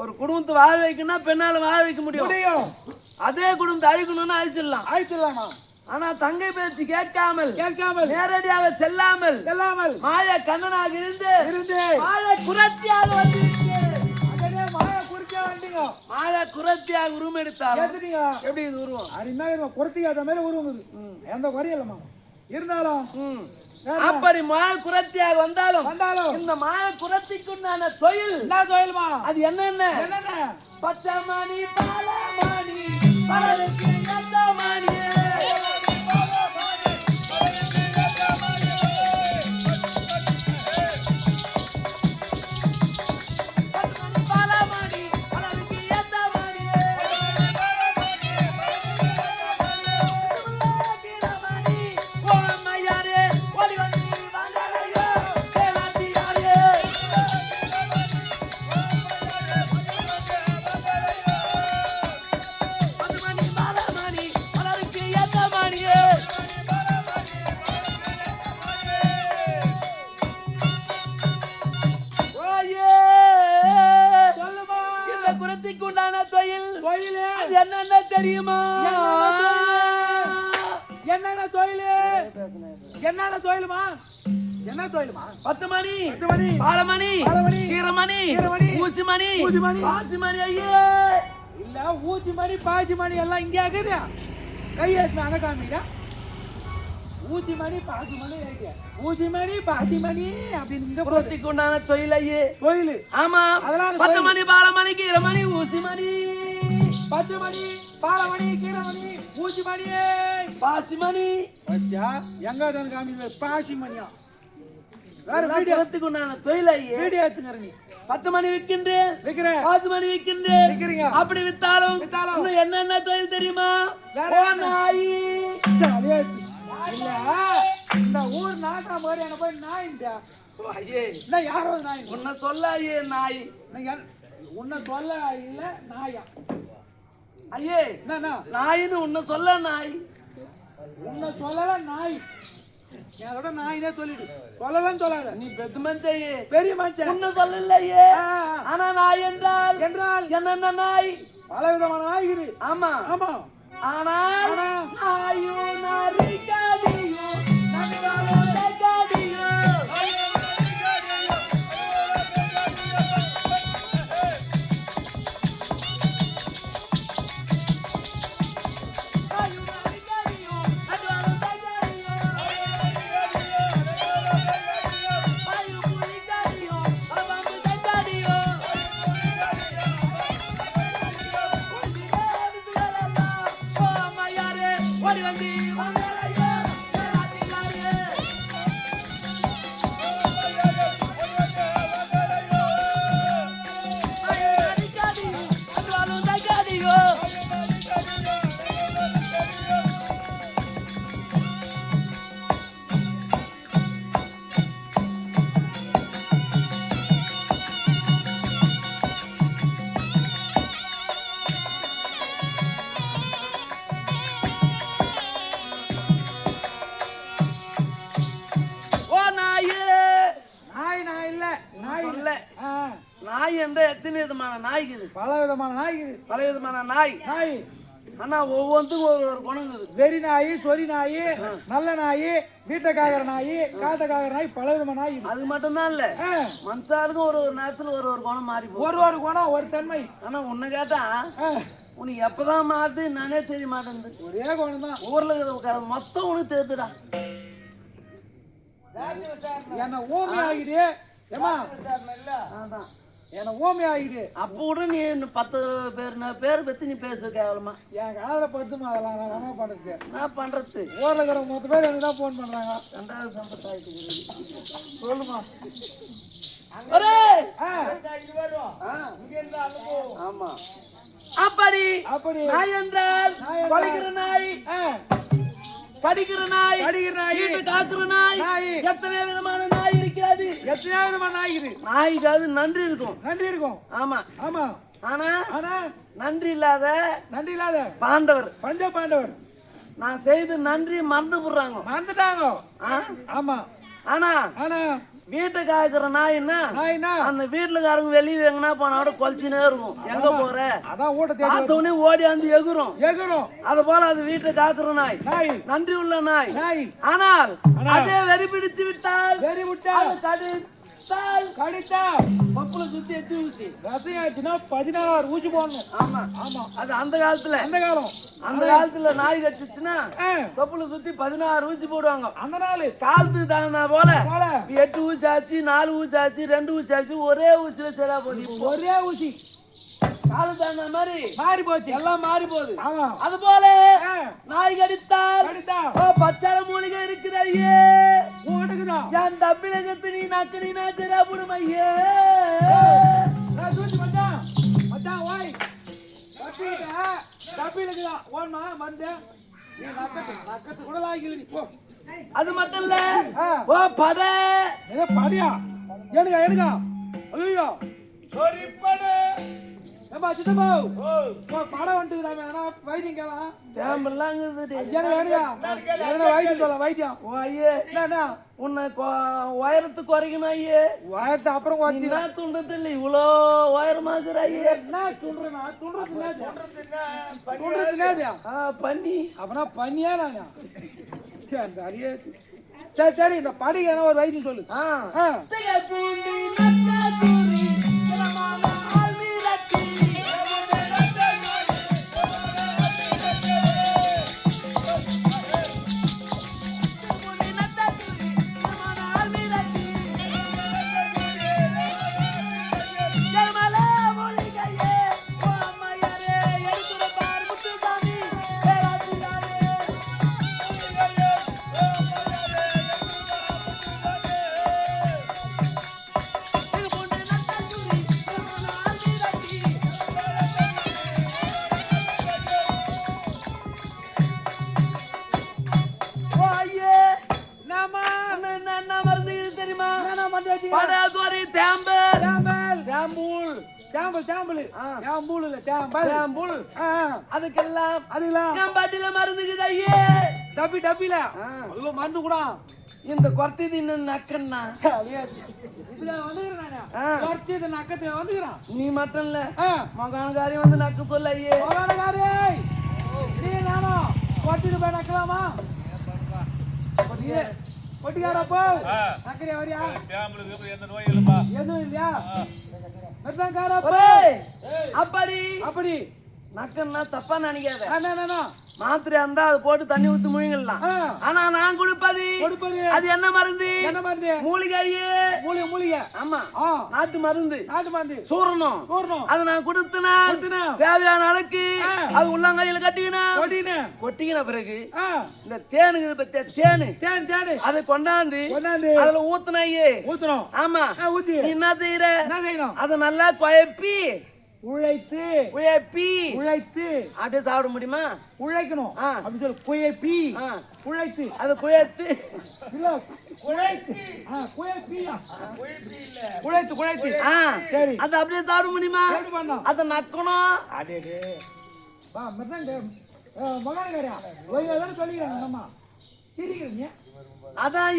ஒரு குடும்பத்தை வாழ வைக்கணும்னா பெண்ணால வாழ வைக்க முடியும். அதே குடும்பத்தை அழிக்கணும்னா அழிச்சிடலாமா. ஆனா தங்கை பேச்சு கேட்காமல் நேரடியாக செல்லாமல் மாய கண்ணனாக இருந்து மாய குரத்தியாக மாய குரத்தியாக உருவம் எடுத்தார். எப்படி இது உருவம்? அருமையாக குரத்தியாத மாதிரி உருவம். எந்த குறையில்லமா இருந்தாலும் அப்படி மாய குரத்தியாக வந்தாலும் இந்த மாய குரத்திக்குண்டான தொழில் என்ன தொழில்மா? அது என்னென்ன? பச்சைமணி பாலமணி பலருக்கு எத்தமணி என்னென்ன தெரியுமா? என்னென்ன தொழிலுமா? என்ன தொழிலுமா? பச்சைமணி பாலமணி கீரமணி ஊசிமணி பாசிமணி. ஐயே இல்ல, ஊசிமணி பாசிமணி எல்லாம் இங்கே இருக்குது. கையெழுத்து அங்க காமிங்க. ஊசிமணி பாசிமணி அப்படின்னு குரத்திக்கு உண்டான தொழில். ஆமா, அதெல்லாம் பச்சைமணி பாலமணி கீரமணி ஊசிமணி பச்சைமணி பாலமணி கீரமணி ஊசிமணி பாசிமணி. எங்க காமிங்க? பாசிமணியா? வேற குரத்துக்கு உண்டான தொழில். வீடியோ எடுத்துங்க. நீ பச்சைமணி விற்கின்றேன், பாசிமணி விற்கின்றேன். அப்படி வித்தாலும் இன்னும் என்னென்ன தொழில் தெரியுமா? நாய். இல்ல, இந்த ஊர் நாட்டா மாதிரி என்ன போய் நாயிண்டா? யாரோ நாய் உன்னை சொல்ல நாய். உன்னை சொல்ல இல்ல நாயா? ஐயே நாயின்னு உன்னை சொல்ல நாய். உன்னை சொல்லல நாய். அதோட நாயினே சொல்லிடு. சொல்லலன்னு சொல்லாத. நீ பெரிய மனுஷன், பெரிய மனுஷன். உன்னை சொல்லலையே. ஆனா நாய் என்றால் என்னென்ன நாய்? பல விதமான நாய் இருக்கு. ஆமா, ஆனால் நாயோ நரிகாதியோ நரிகாதியோ ஓடி வந்து இல்ல நாய் என்ற எத்தனை விதமான நாய்க்குது, பல விதமான நாய்க்குது. பல விதமான நாய். நாய் ஆனா ஒவ்வொன்றுக்கும் ஒரு ஒரு குணம் இருக்குது. வெறி நாய், சொறி நாய், நல்ல நாய், வீட்டை காக்கிற நாய், காத்த காக்கிற நாய், பல விதமான நாய். அது மட்டும்தான் இல்ல, மனுஷாருக்கும் ஒரு ஒரு நேரத்துல ஒரு ஒரு குணம் மாறி போகும். ஒரு ஒரு குணம் ஒரு தன்மை. ஆனா உன்னை கேட்டா உனக்கு எப்பதான் மாறுது நானே தெரிய மாட்டேங்குது. ஒரே குணம் தான். ஊர்ல இருக்கிற மொத்தம் உனக்கு தெரிஞ்சுடா. என்ன ஓமி ஆகிடு ஏமா, அதான் என்ன ஓமி ஆகிடு. அப்போ கூட நீ 10 பேர் பத்தி நீ பேச கேவலமா. என் காதில் பத்துமா அதெல்லாம் நான் என்ன பண்ணுறது? நான் பண்றது ஊரில் இருக்கிற மொத்த பேர் எனக்கு தான் ஃபோன் பண்ணுறாங்க. 2வது சம்பத்தாயிட்டு சொல்லுமா. ஆமா. அப்படி அப்படி நாய் என்றால் கொலைக்கிற நாய், கடிக்கிற நாய், வீட்டை காக்குற நாய், எத்தனை விதமான நாய் இருக்கிறது. எத்தனை விதமான நாய் இருக்குது. நாய்க்கு அது நன்றி இருக்கும். நன்றி இருக்கும். ஆமா ஆமா. ஆனா ஆனா நன்றி இல்லாத பாண்டவர், பஞ்ச பாண்டவர் நான் செய்து நன்றி மறந்து போடுறாங்க, மறந்துட்டாங்க. ஆமா. ஆனா ஆனா வீட்டை காய்க்கிற நாய்னா அந்த வீட்டுலக்காரங்க வெளியே எங்கன்னா போனோட கொலைச்சினே இருக்கும். எங்க போற அதான் ஊட்ட பார்த்தோன்னே ஓடி வந்து எகுரும். அது போல அது வீட்டை காக்குற நாய், நன்றி உள்ள நாய். ஆனால் அதே வெறி பிடித்து விட்டால் கடித்தா பப்புல சுத்தி எத்தி ஊசி ரசையாச்சுன்னா 16 ஊசி போடணும். ஆமா ஆமா. அது அந்த காலத்துல நாய் கடிச்சுன்னா பப்புல சுத்தி 16 ஊசி போடுவாங்க. அந்த நாள் காலத்துக்கு தகுந்தா போல 8 ஊசி ஆச்சு, 4 ஊசி ஆச்சு, 2 ஊசி ஆச்சு, ஒரே ஊசியில சரியா போகுது. ஒரே ஊசி காலம் தகுந்த மாதிரி மாறி போச்சு, எல்லாம் மாறி போகுது. ஆமா. அது போல நாய் கடித்தால் பச்சார மூலிகை இருக்குது. ஐயே ஓடுக்குதா என் தப்பிலகத்து நீ நக்கு நீ நான் சரியா போடும். ஐயே மச்சான் மச்சான் ஓய் தப்பிலக்குதா ஓடுமா வந்து நீ நக்கத்து கூட லாகில நீ போ. அது மட்டும் இல்ல, ஓ பட ஏதோ படியா எடுங்க. ஐயோ ஏம்பா சித்தப்பா படம் வந்துட்டுதாமே, ஏன்னா வைத்தியம் கேளாம் தேம்பெல்லாம் வைத்தியம் சொல்லலாம். வைத்தியம் ஓ ஐயே என்னண்ணா உன்னை உயரத்து குறைக்கணும். ஐயே உயரத்தை அப்புறம் குறைச்சினா துண்டது இல்லை, இவ்வளோ உயரமாக்குற. ஐயே என்ன துண்டுறா துண்டுறது பண்ணி அப்படின்னா பண்ணியா நானா நிறைய. சரி சரி இந்த படிக்க ஏன்னா ஒரு வைத்தியம் சொல்லு. அதுக்கெல்லாம் மருந்து டப்பி டப்பில மருந்து கூட இந்த குறைத்தது இன்னும் நக்கன்னா இதுல வந்துக்கிறேன் நக்கத்துல வந்துக்கிறான். நீ மட்டும் இல்ல மகானகாரி வந்து நக்க சொல்ல. ஐயே மகானகாரி நீ நானும் கொட்டிட்டு போய் நக்கலாமா? கொட்டிக்காரப்போ நக்கறியா வரியா? எதுவும் இல்லையா? அப்படி அப்படி நக்கன்னா தப்பா நினைக்காத. மாத்திரை இருந்தா அது போட்டு தண்ணி ஊத்தி முழுங்கலாம். ஆனா நான் கொடுப்பது அது என்ன மருந்து? மூலிகை. மூலிகை ஆமா, நாட்டு மருந்து. சூரணம். அது நான் கொடுத்தனா தேவையான அளவுக்கு அது உள்ளங்கையில கொட்டிக்கின பிறகு இந்த தேனுக்கு பத்திய தேனு அதை கொண்டாந்து அதுல ஊத்துனாயே ஊத்தணும். ஆமா ஊத்தி நீ என்ன செய்யற? அதை நல்லா குழப்பி உழைத்து அப்படியே சாப்பிட முடியுமா? உழைக்கணும் அப்படி சொல்லு. குழப்பி உழைத்து அதை குழைத்து குழைத்து சரி அதை அப்படியே சாப்பிட முடியுமா? அதை நக்கணும். மகானகாரியா ஓய்வாதானே சொல்லிக்கிறேன். நம்ம சிரிக்கிறீங்க அதான்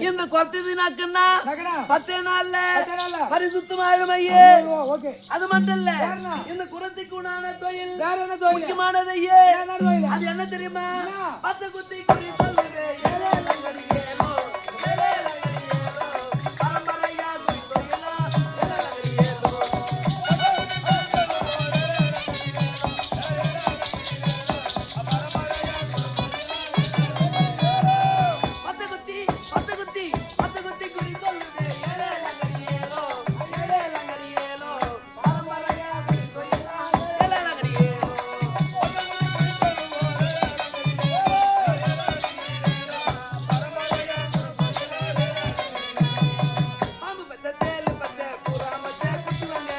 இந்த கொத்தது நக்கன்னா நக்கனா? 10 நாள்ல 10 நாள்ல பரிசுத்தமாயிடும் ஐயே. ஓகே. அது மட்டும் இல்ல இந்த குரத்துக்கு உண்டான தொழில் வேற என்ன தொழில்? முக்கியமானது ஐயே. என்ன தொழில்? அது என்ன தெரியுமா? 10 குத்தி குடி சொல்லுங்க ஏலே லங்கடியேலோ ஏலே லங்கடியேலோ பரம்பரையா குடி தொழிலா ஏலே லங்கடியேலோ பத்து குத்தி குடி சொல்லுங்க ஏலே லங்கடியேலோ பரம்பரையா குடி தொழிலா ஏலே லங்கடியேலோ பாம்பு பச்சை தேலு பச்சை பூரா பச்சை குத்துவாங்க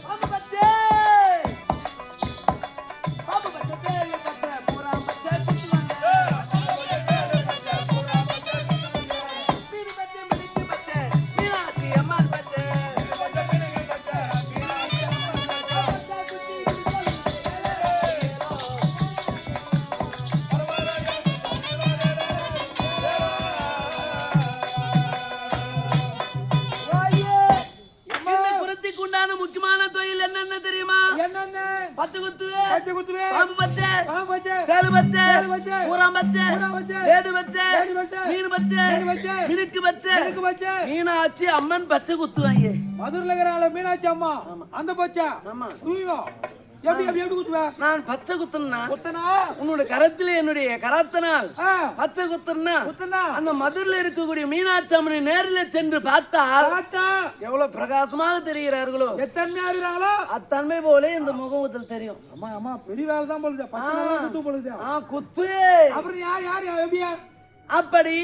பாம்பு பச்சை பாம்பு பச்சை தேலு பச்சை பூரா பச்சை குத்துவாங்க மீன் பச்சை மினுக்கு பச்சை மீனாட்சி அம்மாள் பச்சை இந்த குரத்துக்கு உண்டான முக்கியமான தொழில் என்னன்னு தெரியுமா? என்னென்ன? 10 குத்து பச்சை குத்துவே. பாம்பு பச்சை பாம்பு பச்சை. தேலு பச்சை தேலு பச்சை. பூரா பச்சை பூரா பச்சை. ஏடு பச்சை ஏடு பச்சை. மீன் பச்சை மீன் பச்சை. மினுக்கு பச்சை எனக்கு பச்சை. மீனாட்சி அம்மன் பச்சை குத்துவாங்க. மதுரையில இருக்கிற ஆளு மீனாட்சி அம்மா அந்த பச்சை. ஆமா. ஐயோ எப்படி குத்துவ? நான் பச்சை குத்துனா குத்தனா? உன்னோட கரத்திலே என்னுடைய கரத்தினால் ஆ, பச்சை குத்துனா குத்தனா? அந்த மதுரையில் இருக்கக்கூடிய மீனாட்சி அம்மனை நேரில் சென்று பார்த்தால் பார்த்தா எவ்வளவு பிரகாசமாக தெரிகிறார்களோ எத்தனை இருக்கிறாங்களோ அத்தன்மை போல இந்த முகமுத்தில் தெரியும். அம்மா அம்மா பெரிய வேலை தான் போலுது. பச்சை நல்லா குத்து போலுது. குத்து அப்புறம் யார் எப்படியா? அப்படி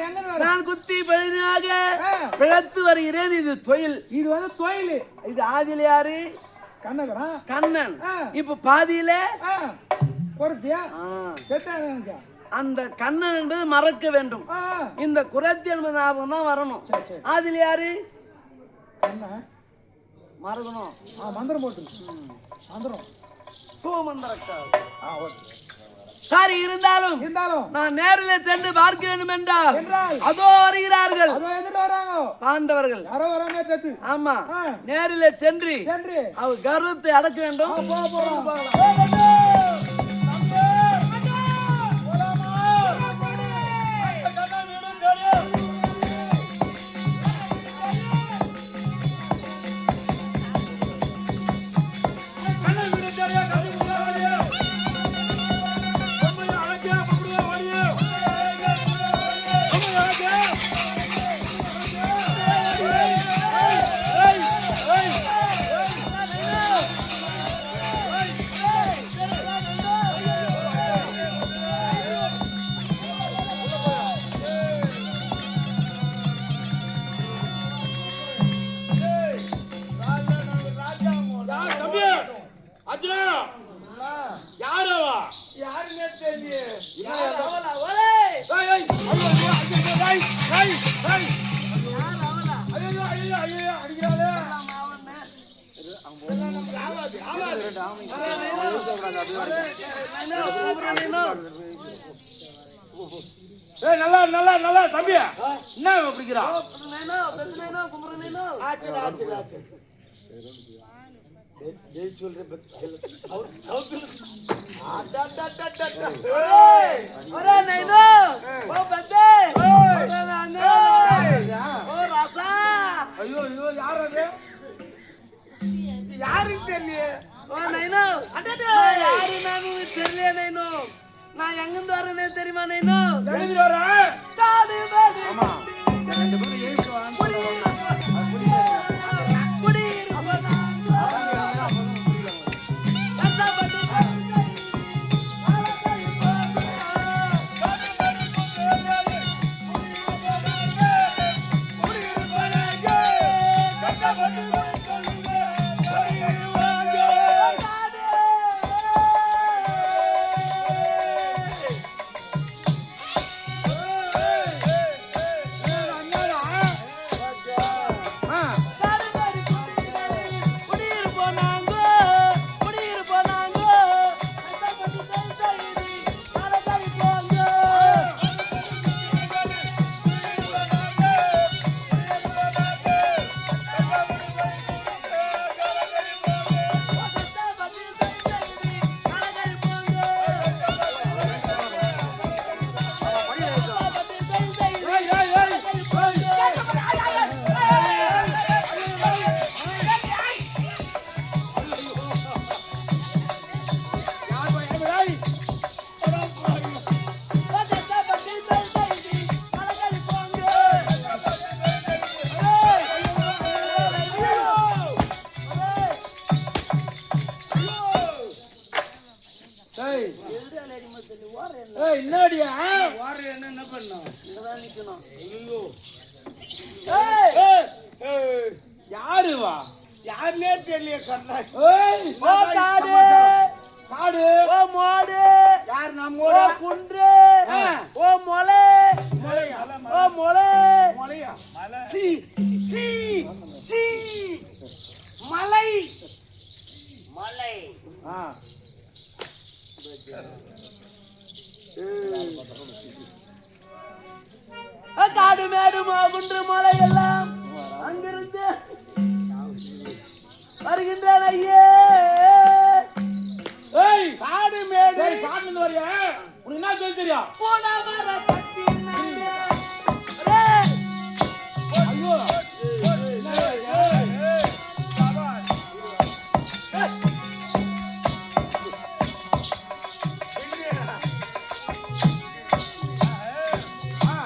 எங்க வர? நான் குத்தி பழுதாக ஆ. பிழைத்து வருகிறேன். இது தொழில். இது வந்து தொழில். இது ஆதியில் யாரு? கண்ணகரா? கண்ணன். ஆ. இப்ப பாதியில பொறுத்தியா? ஆ, செத்தா எனக்கு. அந்த கண்ணன் என்பது மறக்க வேண்டும். ஆ, இந்த குரத்தி என்பது ஞாபகம் தான் வரணும். சரி, சரி. ஆதியில் யாரு? என்ன? மறக்கணும். மந்திரம் போட்டு. மந்திரம். சோமந்தரக்கால். ஓகே. சரி, இருந்தாலும் இருந்தாலும் நான் நேரில் சென்று பார்க்க வேண்டும் என்றால் என்றால் அதோ வருகிறார்கள் அதோ எதிர்த்து வராங்க. பாண்டவர்கள். யாரோ வராம செத்து. ஆமா, ஆ. நேரில் சென்று என்று அவர் கர்வத்தை அடக்க வேண்டும். அர்ஜுனா யாரவா? யாருன்னே தெரியல. நல்லா நல்லா நல்லா தம்பி என்ன பிடிக்கிறா? யாருக்கு தெரியல. நான் எங்கிருந்து வரேனே தெரியுமா? நைனோ எழுதி வர பண்ணோம் இங்கதான் நிக்கணும். ஐயோ ஏய், யாரு வா யாருன்னே தெரியல கண்ணா ஏய் ஓ காடு, காடு ஓ மாடு, யார் நம்ம ஓ ஊரா? குன்று, ஓ மொளை, ஓ மொளை, மலையா சீ, சீ சீ மலை மலை. ஆ காடு மேடு குன்று மலை எல்லாம் அங்கிருந்து வருகின்றன. ஐயே ஏய் காடு மேடு டேய் காட்டுல இருந்து வரியா உனக்கு என்ன சொல்லி தெரியும் போன மர கட்டி ஏய், ஐயோ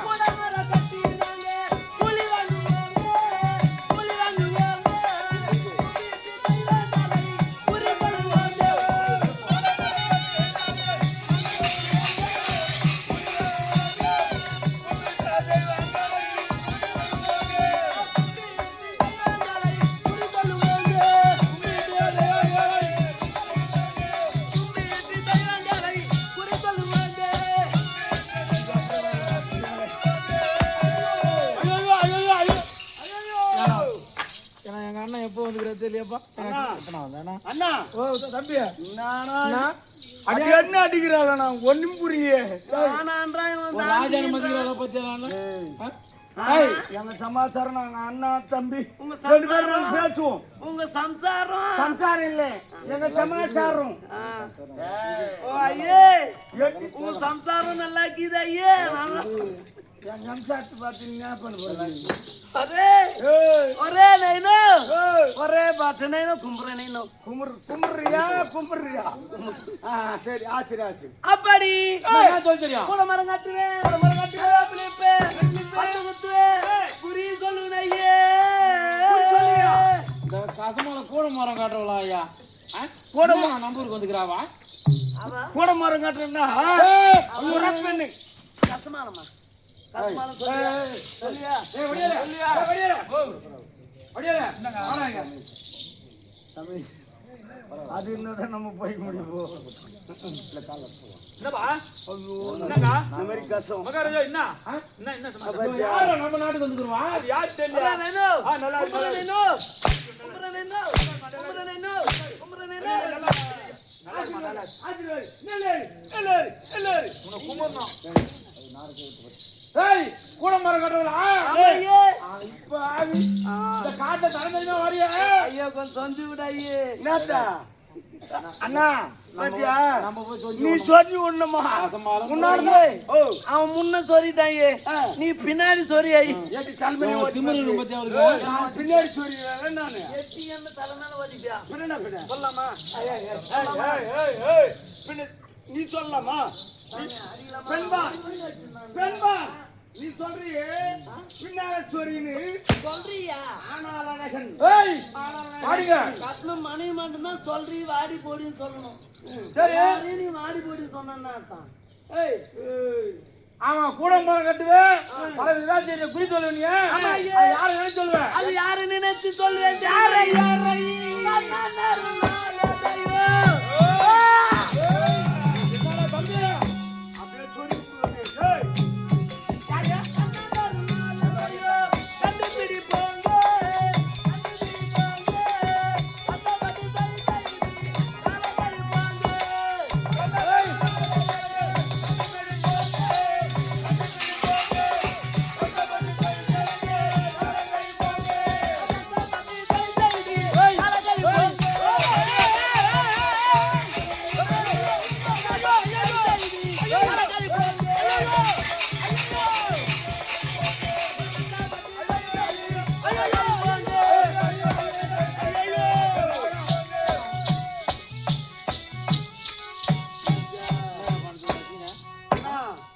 போன மர கட்டி புலி வாங்குவாங்க, புலி வாங்குவாங்க, புலி வாங்குவாங்க. ஐயோ ஐயோ ஐயோ ஏன்னா எங்க அண்ணன் எப்போ வந்துக்கிறது தெரியப்பா அண்ணா ஓ தம்பி நானா அது என்ன அடிக்கிறாங்க நான் ஒண்ணும் புரியே ஒரு ராஜான மதிக்கிறார பத்தி நான் எங்க சமாச்சாரம் நாங்க அண்ணா தம்பி உங்க ரெண்டு பேரும் நாங்க பேசுவோம் உங்க சம்சாரம். சம்சாரம் இல்ல எங்க சமாச்சாரம் ஓ ஐயே, உங்க சம்சாரம் நல்லா இருக்குது ஐயே. என் சம்சாரத்தை பார்த்து என்ன பண்ண போறீங்க ஒரே ஒரே நைனோ, ஒரே பாட்டு நைனோ, கும்புற நைனோ. கும்பிடுறியா சரி ஆச்சரி ஆச்சரி அப்படி என்ன சொல்லி தெரியும் கூட மரம் கட்டுவேன், கூட மரம் கட்டுவேன், பிள்ளைப்பேன், பட்டு குத்துவேன், குறி சொல்லுவேன் ஐயே. இந்த கசமால கூட மரம் காட்டுறவளா ஐயா கூட நம்பூருக்கு வந்துக்கிறாவா கூட மரம் காட்டுறா பெண்ணு கசமானமா கசமான சொல்லியா? அது என்னதான் நம்ம போய் முடியும் என்னப்பா என்னங்க இந்த மாதிரி கசம் மகாராஜா என்ன என்ன என்ன சமாச்சாரம்? யாரோ நம்ம நாட்டுக்கு வந்துக்குறவா அது யார் தெரியல கும்புற நைனோ, நல்லா இருக்கு, கும்புற நல்லா நைனோ, கும்புற நைனோ, கும்புற நைனோ, கும்புற நைனோ. ஏய் கூட மரம் காட்டுறவளா ஆமா ஐயே. இப்ப ஆவி இந்த காட்டை தரந்தறியுமா வரியா ஐயோ கொஞ்சம் சொந்தி விட ஐயே. என்னத்தா அண்ணா பாத்தியா நம்ம போய் சொல்லி நீ சொல்லி ஒண்ணுமா கசமால முன்னாடி அவன் முன்ன சொல்லிட்டான் ஐயே, நீ பின்னாடி சொறி ஐயே. ஏடி சல்மணி திமிரு பத்தி அவருக்கு நான் பின்னாடி சொல்லிடுறேன் நானு எட்டி என்ன தலைமையில ஓதிட்டியா? பின்ன பின்ன சொல்லலாமா? பின்ன நீ சொல்லலாமா பெண்பா பெண்பா நீ சொல்றியே பின்னால சொரின்னு சொல்றியா? ஆனால் அழகன் ஏய் பாடுங்க கட்டணம் மனைவி மட்டும்தான் சொல்றீ, வாடி போடின்னு சொல்லணும். சரி யாரையும் நீ வாடி போடின்னு சொன்னா அர்த்தம். ஏய் ஆமா கூட மரம் கட்டுவேன் பல விவாதிய குறி சொல்லுவீங்க யாரை நினைச்சு சொல்லுவேன் அது யாரு நினைச்சு சொல்லுவேன்?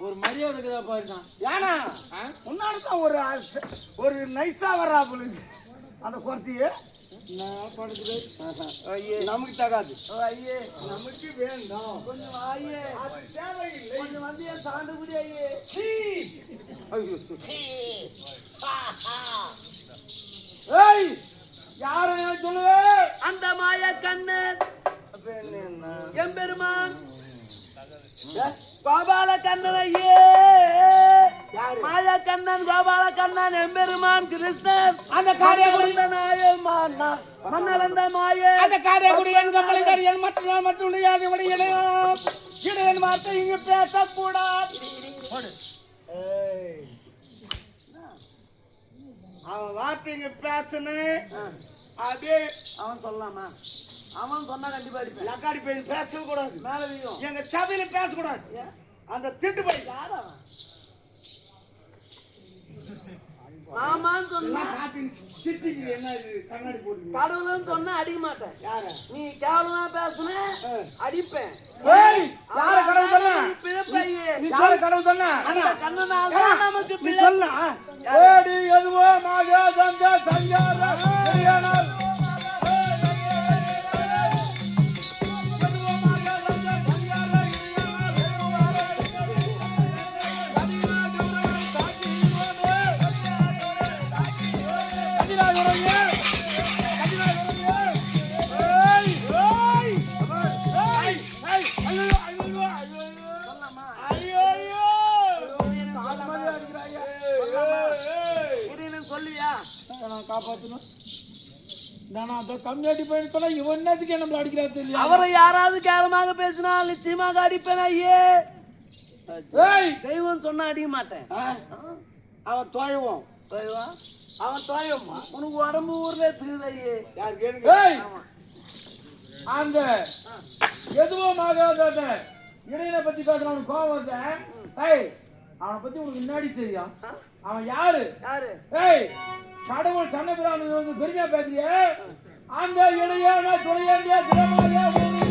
ஒரு மரியாதை இருக்குதா பாருதான் ஏன்னா முன்னாடிதான் ஒரு நைஸா வர்றா பொழுது அந்த குர்த்தியே நான் படுக்குது நமக்கு தகாது ஐயே நமக்கு வேண்டாம் கொஞ்சம் ஐயே அது தேவையில்லை கொஞ்சம் வந்து என் சாண்டு குடி ஐயே. சீ ஏய் யாரு சொல்லுவே அந்த மாய கண்ணன் எம்பெருமான் கோபால கண்ணன் ஐயே மாய கண்ணன் கோபால கண்ணன் எம்பெருமான் கிருஷ்ணன் அந்த காரியகுடி நாயமான் மன்னலந்த மாய அந்த காரியகுடி என் கமலிதர் என் மற்றும் இடையன் வார்த்தை இங்கு பேசக்கூடாது. அவன் வார்த்தைங்க பேசணும் அப்படியே அவன் சொல்லலாமா? அவன் சொன்னா கண்டிப்பா அடிப்பேன். லக்காடி போய் பேசவே கூடாது. மேல வீயும் எங்க சபையில பேசக்கூடாது. அந்த திட்டு போய் யாரா ஆமான்னு சொன்னா சிரிச்சிக்கு என்ன இது கண்ணாடி போடுங்க. கடவுள்னு சொன்னா அடிக்க மாட்டேன். யார நீ கேவலமா பேசுன அடிப்பேன். ஏய் யார கடவுள் சொன்னா நீ யார கடவுள் சொன்னா அந்த கண்ணனால தான் நமக்கு நீ சொன்னா ஏடி எதுவோ மாயா சஞ்சா சஞ்சார ஏனார் அவரை யாராவது கேவலமாக பேசினா நிச்சயமாக அடிப்பேன் ஐயே. தெய்வம் சொன்னா அடிக்க மாட்டேன். அவன் தோயவும் தெய்வா அவன் தோயவுமா உனக்கு உடம்பு ஊர்ல திருது ஐயே. யார் கேளுங்க. அந்த எதுவும் ஆகாத இடையில பத்தி பேசுற அவனுக்கு கோவம் வந்தேன். அவனை பத்தி உனக்கு முன்னாடி தெரியும். அவன் யாரு? ஏய் கடவுள் கண்ணபிரான் வந்து பெருமையா பேசுறியே. அந்த இடையான துணையண்டிய தினமாக